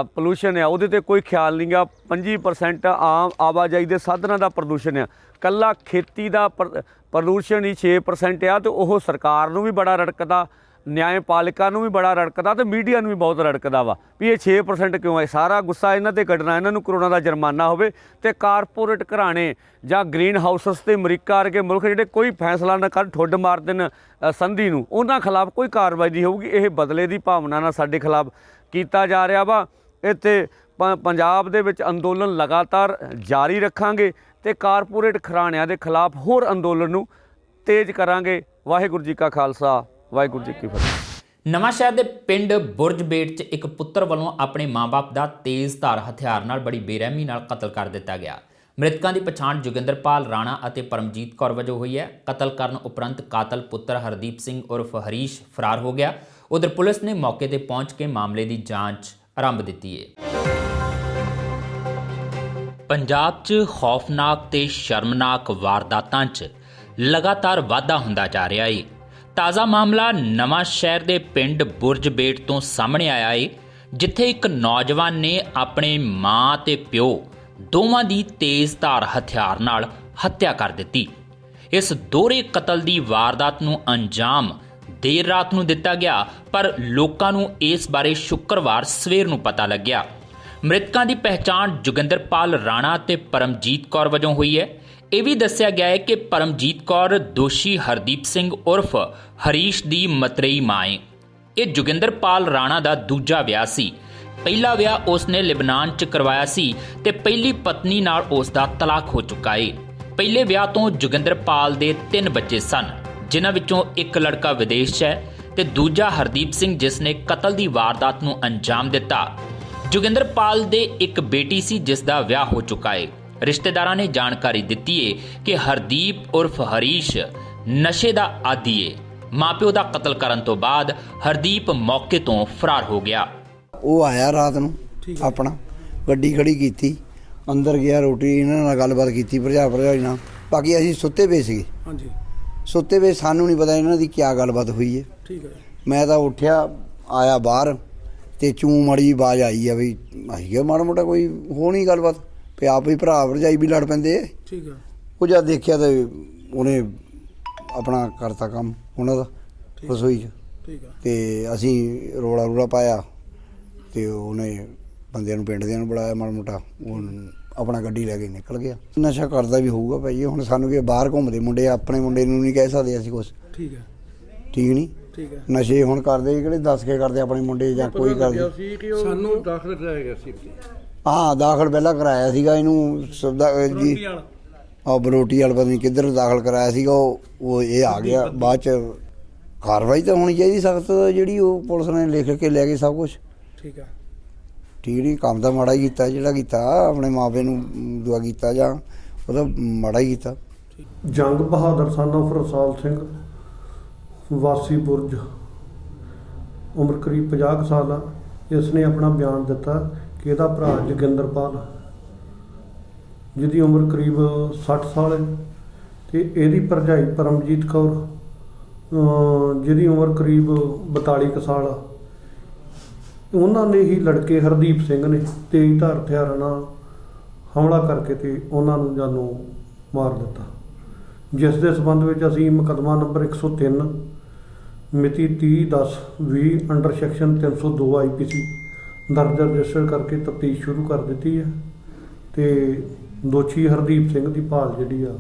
ਪੋਲੂਸ਼ਨ ਆ, ਉਹਦੇ ਤੇ ਕੋਈ ਖਿਆਲ ਨਹੀਂ ਗਾ। 25% ਆਮ ਆਵਾਜਾਈ ਦੇ ਸਾਧਨਾਂ ਦਾ ਪ੍ਰਦੂਸ਼ਣ ਆ। ਕੱਲਾ ਖੇਤੀ ਦਾ ਪ੍ਰਦੂਸ਼ਣ ਹੀ 6% ਆ ਤੇ ਉਹ ਸਰਕਾਰ ਨੂੰ ਵੀ ਬੜਾ ਰੜਕਦਾ, ਨਿਆਂਪਾਲਿਕਾ ਨੂੰ ਵੀ ਬੜਾ ਰੜਕਦਾ ਤੇ ਮੀਡੀਆ ਨੂੰ ਵੀ ਬਹੁਤ ਰੜਕਦਾ ਵਾ ਵੀ ਇਹ 6% ਕਿਉਂ ਹੈ। ਸਾਰਾ ਗੁੱਸਾ ਇਹਨਾਂ ਤੇ ਕੱਢਣਾ, ਇਹਨਾਂ ਨੂੰ ਕਰੋਨਾ ਦਾ ਜੁਰਮਾਨਾ ਹੋਵੇ ਤੇ ਕਾਰਪੋਰੇਟ ਘਰਾਣੇ ਜਾਂ ਗ੍ਰੀਨ ਹਾਊਸਸ ਤੇ ਅਮਰੀਕਾ ਵਰਗੇ ਮੁਲਕ ਜਿਹੜੇ ਕੋਈ ਫੈਸਲਾ ਨਾ ਕਰਨ, ਠੁੱਡ ਮਾਰ ਦੇਣ ਸੰਧੀ ਨੂੰ, ਉਹਨਾਂ ਖਿਲਾਫ ਕੋਈ ਕਾਰਵਾਈ ਨਹੀਂ ਹੋਊਗੀ। ਇਹ ਬਦਲੇ ਦੀ ਭਾਵਨਾ ਨਾਲ ਸਾਡੇ ਖਿਲਾਫ ਕੀਤਾ ਜਾ ਰਿਹਾ ਵਾ। ਇੱਥੇ ਪੰਜਾਬ ਦੇ ਵਿੱਚ ਅੰਦੋਲਨ ਲਗਾਤਾਰ ਜਾਰੀ ਰੱਖਾਂਗੇ ਤੇ ਕਾਰਪੋਰੇਟ ਘਰਾਣਿਆਂ ਦੇ ਖਿਲਾਫ ਹੋਰ ਅੰਦੋਲਨ ਨੂੰ ਤੇਜ਼ ਕਰਾਂਗੇ। ਵਾਹਿਗੁਰੂ ਜੀ ਕਾ ਖਾਲਸਾ, ਵਾਹਿਗੁਰੂ ਜੀ ਕੀ ਫਤਿਹ। ਨਵਾਂ ਸ਼ਹਿਰ ਦੇ ਪਿੰਡ ਬੁਰਜ ਬੇਟ 'ਚ ਇੱਕ ਪੁੱਤਰ ਵੱਲੋਂ ਆਪਣੇ ਮਾਂ-ਬਾਪ ਦਾ ਤੇਜ਼ਧਾਰ ਹਥਿਆਰ ਨਾਲ ਬੜੀ ਬੇਰਹਿਮੀ ਨਾਲ ਕਤਲ ਕਰ ਦਿੱਤਾ ਗਿਆ। ਮ੍ਰਿਤਕਾਂ ਦੀ ਪਛਾਣ ਜੋਗਿੰਦਰਪਾਲ ਰਾਣਾ ਅਤੇ ਪਰਮਜੀਤ ਕੌਰ ਵਜੋਂ ਹੋਈ ਹੈ। ਕਤਲ ਕਰਨ ਉਪਰੰਤ ਕਾਤਲ ਪੁੱਤਰ ਹਰਦੀਪ ਸਿੰਘ ਉਰਫ ਹਰੀਸ਼ ਫਰਾਰ ਹੋ ਗਿਆ। ਉਧਰ ਪੁਲਿਸ ਨੇ ਮੌਕੇ ਤੇ ਪਹੁੰਚ ਕੇ ਮਾਮਲੇ ਦੀ ਜਾਂਚ ਆਰੰਭ ਦਿੱਤੀ ਹੈ। ਪੰਜਾਬ 'ਚ ਖੌਫਨਾਕ ਤੇ ਸ਼ਰਮਨਾਕ ਵਾਰਦਾਤਾਂ 'ਚ ਲਗਾਤਾਰ ਵਾਧਾ ਹੁੰਦਾ ਜਾ ਰਿਹਾ ਹੈ। ਤਾਜ਼ਾ ਮਾਮਲਾ ਨਵਾਂ ਸ਼ਹਿਰ ਦੇ ਪਿੰਡ ਬੁਰਜ ਬੇਟ ਤੋਂ ਸਾਹਮਣੇ ਆਇਆ ਹੈ, ਜਿੱਥੇ ਇੱਕ ਨੌਜਵਾਨ ਨੇ ਆਪਣੇ ਮਾਂ ਤੇ ਪਿਓ ਦੋਵਾਂ ਦੀ ਤੇਜ਼ਧਾਰ ਹਥਿਆਰ ਨਾਲ ਹੱਤਿਆ ਕਰ ਦਿੱਤੀ। ਇਸ ਦੋਹਰੇ ਕਤਲ ਦੀ ਵਾਰਦਾਤ ਨੂੰ ਅੰਜਾਮ ਦੇਰ ਰਾਤ ਨੂੰ ਦਿੱਤਾ ਗਿਆ, ਪਰ ਲੋਕਾਂ ਨੂੰ ਇਸ ਬਾਰੇ ਸ਼ੁੱਕਰਵਾਰ ਸਵੇਰ ਨੂੰ ਪਤਾ ਲੱਗਿਆ। ਮ੍ਰਿਤਕਾਂ ਦੀ ਪਹਿਚਾਣ ਜੋਗਿੰਦਰਪਾਲ ਰਾਣਾ ਤੇ ਪਰਮਜੀਤ ਕੌਰ ਵਜੋਂ ਹੋਈ ਹੈ। ਇਹ ਵੀ ਦੱਸਿਆ ਗਿਆ ਹੈ ਕਿ ਪਰਮਜੀਤ ਕੌਰ ਦੋਸ਼ੀ ਹਰਦੀਪ ਸਿੰਘ ਉਰਫ ਹਰੀਸ਼ ਦੀ ਮਤਰੇਈ ਮਾਂ ਹੈ। ਇਹ ਜੋਗਿੰਦਰਪਾਲ ਰਾਣਾ ਦਾ ਦੂਜਾ ਵਿਆਹ ਸੀ। ਪਹਿਲਾ ਵਿਆਹ ਉਸਨੇ ਲਿਬਨਾਨ 'ਚ ਕਰਵਾਇਆ ਸੀ ਤੇ ਪਹਿਲੀ ਪਤਨੀ ਨਾਲ ਉਸ ਦਾ ਤਲਾਕ ਹੋ ਚੁੱਕਾ ਹੈ। ਪਹਿਲੇ ਵਿਆਹ ਤੋਂ ਜੋਗਿੰਦਰਪਾਲ ਦੇ 3 ਬੱਚੇ ਸਨ, ਜਿਨ੍ਹਾਂ ਵਿੱਚੋਂ ਇੱਕ ਲੜਕਾ ਵਿਦੇਸ਼ 'ਚ ਹੈ ਤੇ ਦੂਜਾ ਹਰਦੀਪ ਸਿੰਘ, ਜਿਸ ਨੇ ਕਤਲ ਦੀ ਵਾਰਦਾਤ ਨੂੰ ਅੰਜਾਮ ਦਿੱਤਾ। ਜੋਗਿੰਦਰਪਾਲ ਦੇ ਇੱਕ ਬੇਟੀ ਸੀ ਜਿਸ ਦਾ ਵਿਆਹ ਹੋ ਚੁੱਕਾ ਹੈ। ਰਿਸ਼ਤੇਦਾਰਾਂ ਨੇ ਜਾਣਕਾਰੀ ਦਿੱਤੀ ਹੈ ਕਿ ਹਰਦੀਪ ਉਰਫ ਹਰੀਸ਼ ਨਸ਼ੇ ਦਾ ਆਦੀ ਹੈ। ਮਾਪਿਓ ਦਾ ਕਤਲ ਕਰਨ ਤੋਂ ਬਾਅਦ ਹਰਦੀਪ ਮੌਕੇ ਤੋਂ ਫਰਾਰ ਹੋ ਗਿਆ। ਉਹ ਆਇਆ ਰਾਤ ਨੂੰ, ਆਪਣਾ ਗੱਡੀ ਖੜੀ ਕੀਤੀ, ਅੰਦਰ ਗਿਆ, ਰੋਟੀ ਇਹਨਾਂ ਨਾਲ ਗੱਲਬਾਤ ਕੀਤੀ ਭਰਜਾਈ ਨਾਲ। ਬਾਕੀ ਅਸੀਂ ਸੁੱਤੇ ਪਏ ਸੀਗੇ। ਹਾਂਜੀ, ਸੁੱਤੇ ਪਏ, ਸਾਨੂੰ ਨਹੀਂ ਪਤਾ ਇਹਨਾਂ ਦੀ ਕੀ ਗੱਲਬਾਤ ਹੋਈ ਹੈ। ਠੀਕ ਹੈ। ਮੈਂ ਤਾਂ ਉੱਠਿਆ, ਆਇਆ ਬਾਹਰ ਤੇ ਚੂੰ ਮਾੜੀ ਆਵਾਜ਼ ਆਈ ਆ ਵੀ ਆਈ ਮਾੜਾ ਮੋਟਾ ਕੋਈ ਹੋਣੀ ਗੱਲਬਾਤ, ਤੇ ਆਪ ਵੀ ਭਰਾ ਭਰਜਾਈ ਵੀ ਲੜ ਪੈਂਦੇ। ਠੀਕ ਹੈ। ਉਹ ਜਦ ਦੇਖਿਆ ਤਾਂ ਉਹਨੇ ਆਪਣਾ ਕਰਤਾ ਕੰਮ ਉਹਨਾਂ ਦਾ ਰਸੋਈ 'ਚ ਠੀਕ ਆ। ਤੇ ਅਸੀਂ ਰੌਲਾ ਪਾਇਆ ਤੇ ਉਹਨੇ ਬੰਦਿਆਂ ਨੂੰ ਪਿੰਡ ਦਿਆਂ ਨੂੰ ਬੁਲਾਇਆ, ਮਾੜਾ ਮੋਟਾ ਉਹ ਆਪਣਾ ਗੱਡੀ ਲੈ ਕੇ ਨਿਕਲ ਗਿਆ। ਨਸ਼ਾ ਕਰਦਾ ਵੀ ਹੋਊਗਾ ਭਾਈ, ਹੁਣ ਸਾਨੂੰ ਵੀ ਬਾਹਰ ਘੁੰਮਦੇ ਮੁੰਡੇ, ਆਪਣੇ ਮੁੰਡੇ ਨੂੰ ਨਹੀਂ ਕਹਿ ਸਕਦੇ ਅਸੀਂ ਕੁਛ। ਠੀਕ ਹੈ, ਠੀਕ ਨਹੀਂ, ਠੀਕ ਹੈ। ਨਸ਼ੇ ਹੁਣ ਕਰਦੇ ਕਿਹੜੇ ਦੱਸ ਕੇ ਕਰਦੇ ਆਪਣੇ ਮੁੰਡੇ ਜਾਂ ਕੋਈ ਕਰਦੇ। ਸਾਨੂੰ ਦਾਖਲ ਕਰਾਇਆ ਗਿਆ ਸੀ। ਹਾਂ, ਦਾਖਲ ਪਹਿਲਾਂ ਕਰਾਇਆ ਸੀਗਾ ਇਹਨੂੰ ਜੀ, ਬਰੋਟੀ ਵਾਲ ਪਤਾ ਨਹੀਂ ਕਿੱਧਰ ਦਾਖਲ ਕਰਾਇਆ ਸੀਗਾ। ਉਹ ਇਹ ਆ ਗਿਆ ਬਾਅਦ 'ਚ। ਕਾਰਵਾਈ ਤਾਂ ਹੋਣੀ ਚਾਹੀਦੀ ਸਖਤ, ਜਿਹੜੀ ਉਹ ਪੁਲਿਸ ਨੇ ਲਿਖ ਕੇ ਲੈ ਗਏ ਸਭ ਕੁਛ। ਠੀਕ ਆ, ਠੀਕ ਨਹੀਂ, ਕੰਮ ਤਾਂ ਮਾੜਾ ਹੀ ਕੀਤਾ ਜਿਹੜਾ ਕੀਤਾ, ਆਪਣੇ ਮਾਪੇ ਨੂੰ ਦੁਆ ਕੀਤਾ ਜਾਂ ਉਹਦਾ ਮਾੜਾ ਹੀ ਕੀਤਾ। ਜੰਗ ਬਹਾਦਰ son of ਰਸਾਲ ਸਿੰਘ ਵਾਸੀ ਬੁਰਜ, ਉਮਰ ਕਰੀਬ 50 ਕੁ ਸਾਲ ਆ। ਇਸ ਨੇ ਆਪਣਾ ਬਿਆਨ ਦਿੱਤਾ ਕਿ ਇਹਦਾ ਭਰਾ ਜੋਗਿੰਦਰਪਾਲ, ਜਿਹਦੀ ਉਮਰ ਕਰੀਬ 60 ਸਾਲ ਹੈ, ਤੇ ਇਹਦੀ ਭਰਜਾਈ ਪਰਮਜੀਤ ਕੌਰ, ਜਿਹਦੀ ਉਮਰ ਕਰੀਬ 42 ਕੁ ਸਾਲ ਆ। ਉਹਨਾਂ ਨੇ ਹੀ ਲੜਕੇ ਹਰਦੀਪ ਸਿੰਘ ਨੇ ਤੇਜ਼ ਧਾਰ ਹਥਿਆਰਾਂ ਨਾਲ ਹਮਲਾ ਕਰਕੇ ਤੇ ਉਹਨਾਂ ਨੂੰ ਜਾਨੋਂ ਮਾਰ ਦਿੱਤਾ, ਜਿਸ ਦੇ ਸਬੰਧ ਵਿੱਚ ਅਸੀਂ ਮੁਕੱਦਮਾ ਨੰਬਰ 103 ਮਿਤੀ 30/10/20 ਅੰਡਰ ਸੈਕਸ਼ਨ 302 IPC ਦਰਜ ਰਜਿਸਟਰ ਕਰਕੇ ਤਫਤੀਸ਼ ਸ਼ੁਰੂ ਕਰ ਦਿੱਤੀ ਹੈ ਤੇ ਦੋਸ਼ੀ ਹਰਦੀਪ ਸਿੰਘ ਦੀ ਭਾਲ ਜਿਹੜੀ ਆ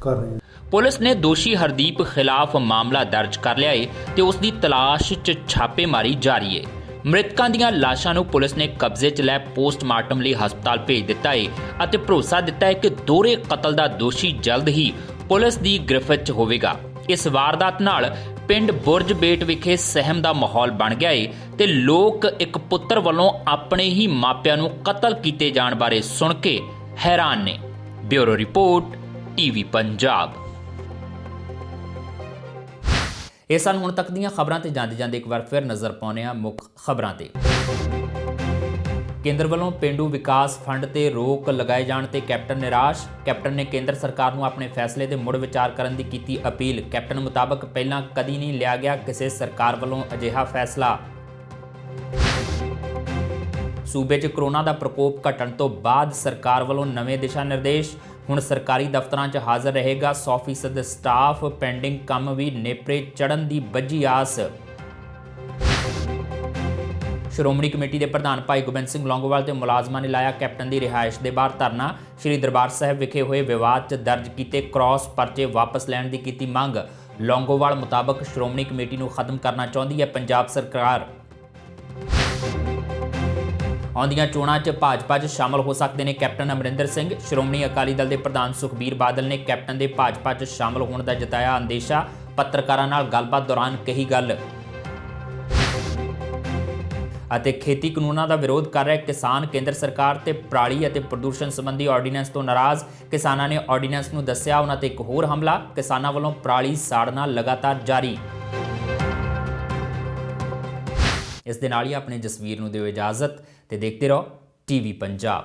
ਕਰ ਰਹੇ ਹਾਂ। ਪੁਲਿਸ ਨੇ ਦੋਸ਼ੀ ਹਰਦੀਪ ਖਿਲਾਫ ਮਾਮਲਾ ਦਰਜ ਕਰ ਲਿਆ ਹੈ ਤੇ ਉਸ ਦੀ ਤਲਾਸ਼ 'ਚ ਛਾਪੇਮਾਰੀ ਜਾਰੀ ਹੈ। ਮ੍ਰਿਤਕਾਂ ਦੀਆਂ ਲਾਸ਼ਾਂ ਨੂੰ ਪੁਲਿਸ ਨੇ ਕਬਜ਼ੇ 'ਚ ਲੈ ਪੋਸਟਮਾਰਟਮ ਲਈ ਹਸਪਤਾਲ ਭੇਜ ਦਿੱਤਾ ਹੈ ਅਤੇ ਭਰੋਸਾ ਦਿੱਤਾ ਹੈ ਕਿ ਦੋਹਰੇ ਕਤਲ ਦਾ ਦੋਸ਼ੀ ਜਲਦ ਹੀ ਪੁਲਿਸ ਦੀ ਗ੍ਰਿਫਤ 'ਚ ਹੋਵੇਗਾ। ਇਸ ਵਾਰਦਾਤ ਨਾਲ ਪਿੰਡ ਬੁਰਜ ਬੇਟ ਵਿਖੇ ਸਹਿਮ ਦਾ ਮਾਹੌਲ ਬਣ ਗਿਆ ਹੈ ਤੇ ਲੋਕ ਇੱਕ ਪੁੱਤਰ ਵੱਲੋਂ ਆਪਣੇ ਹੀ ਮਾਪਿਆਂ ਨੂੰ ਕਤਲ ਕੀਤੇ ਜਾਣ ਬਾਰੇ ਸੁਣ ਕੇ ਹੈਰਾਨ ਨੇ। Bureau report, TV Punjab. ਇਹ ਸਨ ਹੁਣ ਤੱਕ ਦੀਆਂ ਖਬਰਾਂ ਤੇ ਜਾਂਦੇ ਇੱਕ ਵਾਰ ਫਿਰ ਨਜ਼ਰ ਪਾਉਂਦੇ ਹਾਂ ਮੁੱਖ ਖਬਰਾਂ ਤੇ। ਕੇਂਦਰ ਵੱਲੋਂ ਪੇਂਡੂ ਵਿਕਾਸ ਫੰਡ ਤੇ ਰੋਕ ਲਗਾਏ ਜਾਣ ਤੇ ਕੈਪਟਨ ਨਿਰਾਸ਼। ਕੈਪਟਨ ਨੇ ਕੇਂਦਰ ਸਰਕਾਰ ਨੂੰ ਆਪਣੇ ਫੈਸਲੇ ਤੇ ਮੁੜ ਵਿਚਾਰ ਕਰਨ ਦੀ ਕੀਤੀ ਅਪੀਲ। ਕੈਪਟਨ ਮੁਤਾਬਕ ਪਹਿਲਾਂ ਕਦੀ ਨਹੀਂ ਲਿਆ ਗਿਆ ਕਿਸੇ ਸਰਕਾਰ ਵੱਲੋਂ ਅਜਿਹਾ ਫੈਸਲਾ। ਸੂਬੇ 'ਚ ਕਰੋਨਾ ਦਾ ਪ੍ਰਕੋਪ ਘਟਣ ਤੋਂ ਬਾਅਦ ਸਰਕਾਰ ਵੱਲੋਂ ਨਵੇਂ ਦਿਸ਼ਾ ਨਿਰਦੇਸ਼। ਹੁਣ ਸਰਕਾਰੀ ਦਫ਼ਤਰਾਂ 'ਚ ਹਾਜ਼ਰ ਰਹੇਗਾ 100% ਸਟਾਫ। ਪੈਂਡਿੰਗ ਕੰਮ ਵੀ ਨੇਪਰੇ ਚੜ੍ਹਨ ਦੀ ਬੱਝੀ ਆਸ। ਸ਼੍ਰੋਮਣੀ ਕਮੇਟੀ ਦੇ ਪ੍ਰਧਾਨ ਭਾਈ ਗੋਬਿੰਦ ਸਿੰਘ ਲੌਂਗੋਵਾਲ ਤੇ ਮੁਲਾਜ਼ਮਾਂ ਨੇ ਲਾਇਆ ਕੈਪਟਨ ਦੀ ਰਿਹਾਇਸ਼ ਦੇ ਬਾਹਰ ਧਰਨਾ। ਸ਼੍ਰੀ ਦਰਬਾਰ ਸਾਹਿਬ ਵਿਖੇ ਹੋਏ ਵਿਵਾਦ 'ਚ ਦਰਜ ਕੀਤੇ ਕ੍ਰਾਸ ਪਰਚੇ ਵਾਪਸ ਲੈਣ ਦੀ ਕੀਤੀ ਮੰਗ। ਲੌਂਗੋਵਾਲ ਮੁਤਾਬਕ ਸ਼੍ਰੋਮਣੀ ਕਮੇਟੀ ਨੂੰ ਖਤਮ ਕਰਨਾ ਚਾਹੁੰਦੀ ਹੈ ਪੰਜਾਬ ਸਰਕਾਰ। ਆਉਂਦੀਆਂ ਚੋਣਾਂ 'ਚ ਭਾਜਪਾ 'ਚ ਸ਼ਾਮਲ ਹੋ ਸਕਦੇ ਨੇ ਕੈਪਟਨ ਅਮਰਿੰਦਰ ਸਿੰਘ। ਸ਼੍ਰੋਮਣੀ ਅਕਾਲੀ ਦਲ ਦੇ ਪ੍ਰਧਾਨ ਸੁਖਬੀਰ ਬਾਦਲ ਨੇ ਕੈਪਟਨ ਦੇ ਭਾਜਪਾ 'ਚ ਸ਼ਾਮਲ ਹੋਣ ਦਾ ਜਤਾਇਆ ਅੰਦੇਸ਼ਾ। ਪੱਤਰਕਾਰਾਂ ਨਾਲ ਗੱਲਬਾਤ ਦੌਰਾਨ ਕਹੀ ਗੱਲ। ਅਤੇ ਖੇਤੀ ਕਾਨੂੰਨਾਂ ਦਾ ਵਿਰੋਧ ਕਰ ਰਹੇ ਕਿਸਾਨ ਕੇਂਦਰ ਸਰਕਾਰ ਤੇ ਪਰਾਲੀ ਅਤੇ ਪ੍ਰਦੂਸ਼ਣ ਸੰਬੰਧੀ ਆਰਡੀਨੈਂਸ ਤੋਂ ਨਾਰਾਜ਼। ਕਿਸਾਨਾਂ ਨੇ ਆਰਡੀਨੈਂਸ ਨੂੰ ਦੱਸਿਆ ਉਹਨਾਂ ਤੇ ਇੱਕ ਹੋਰ ਹਮਲਾ। ਕਿਸਾਨਾਂ ਵੱਲੋਂ ਪਰਾਲੀ ਸਾੜਨਾ ਲਗਾਤਾਰ ਜਾਰੀ। ਇਸ ਦੇ ਨਾਲ ਹੀ ਆਪਣੇ ਜਸਵੀਰ ਨੂੰ ਦਿਓ ਇਜਾਜ਼ਤ ਤੇ ਦੇਖਦੇ ਰਹੋ TV ਪੰਜਾਬ।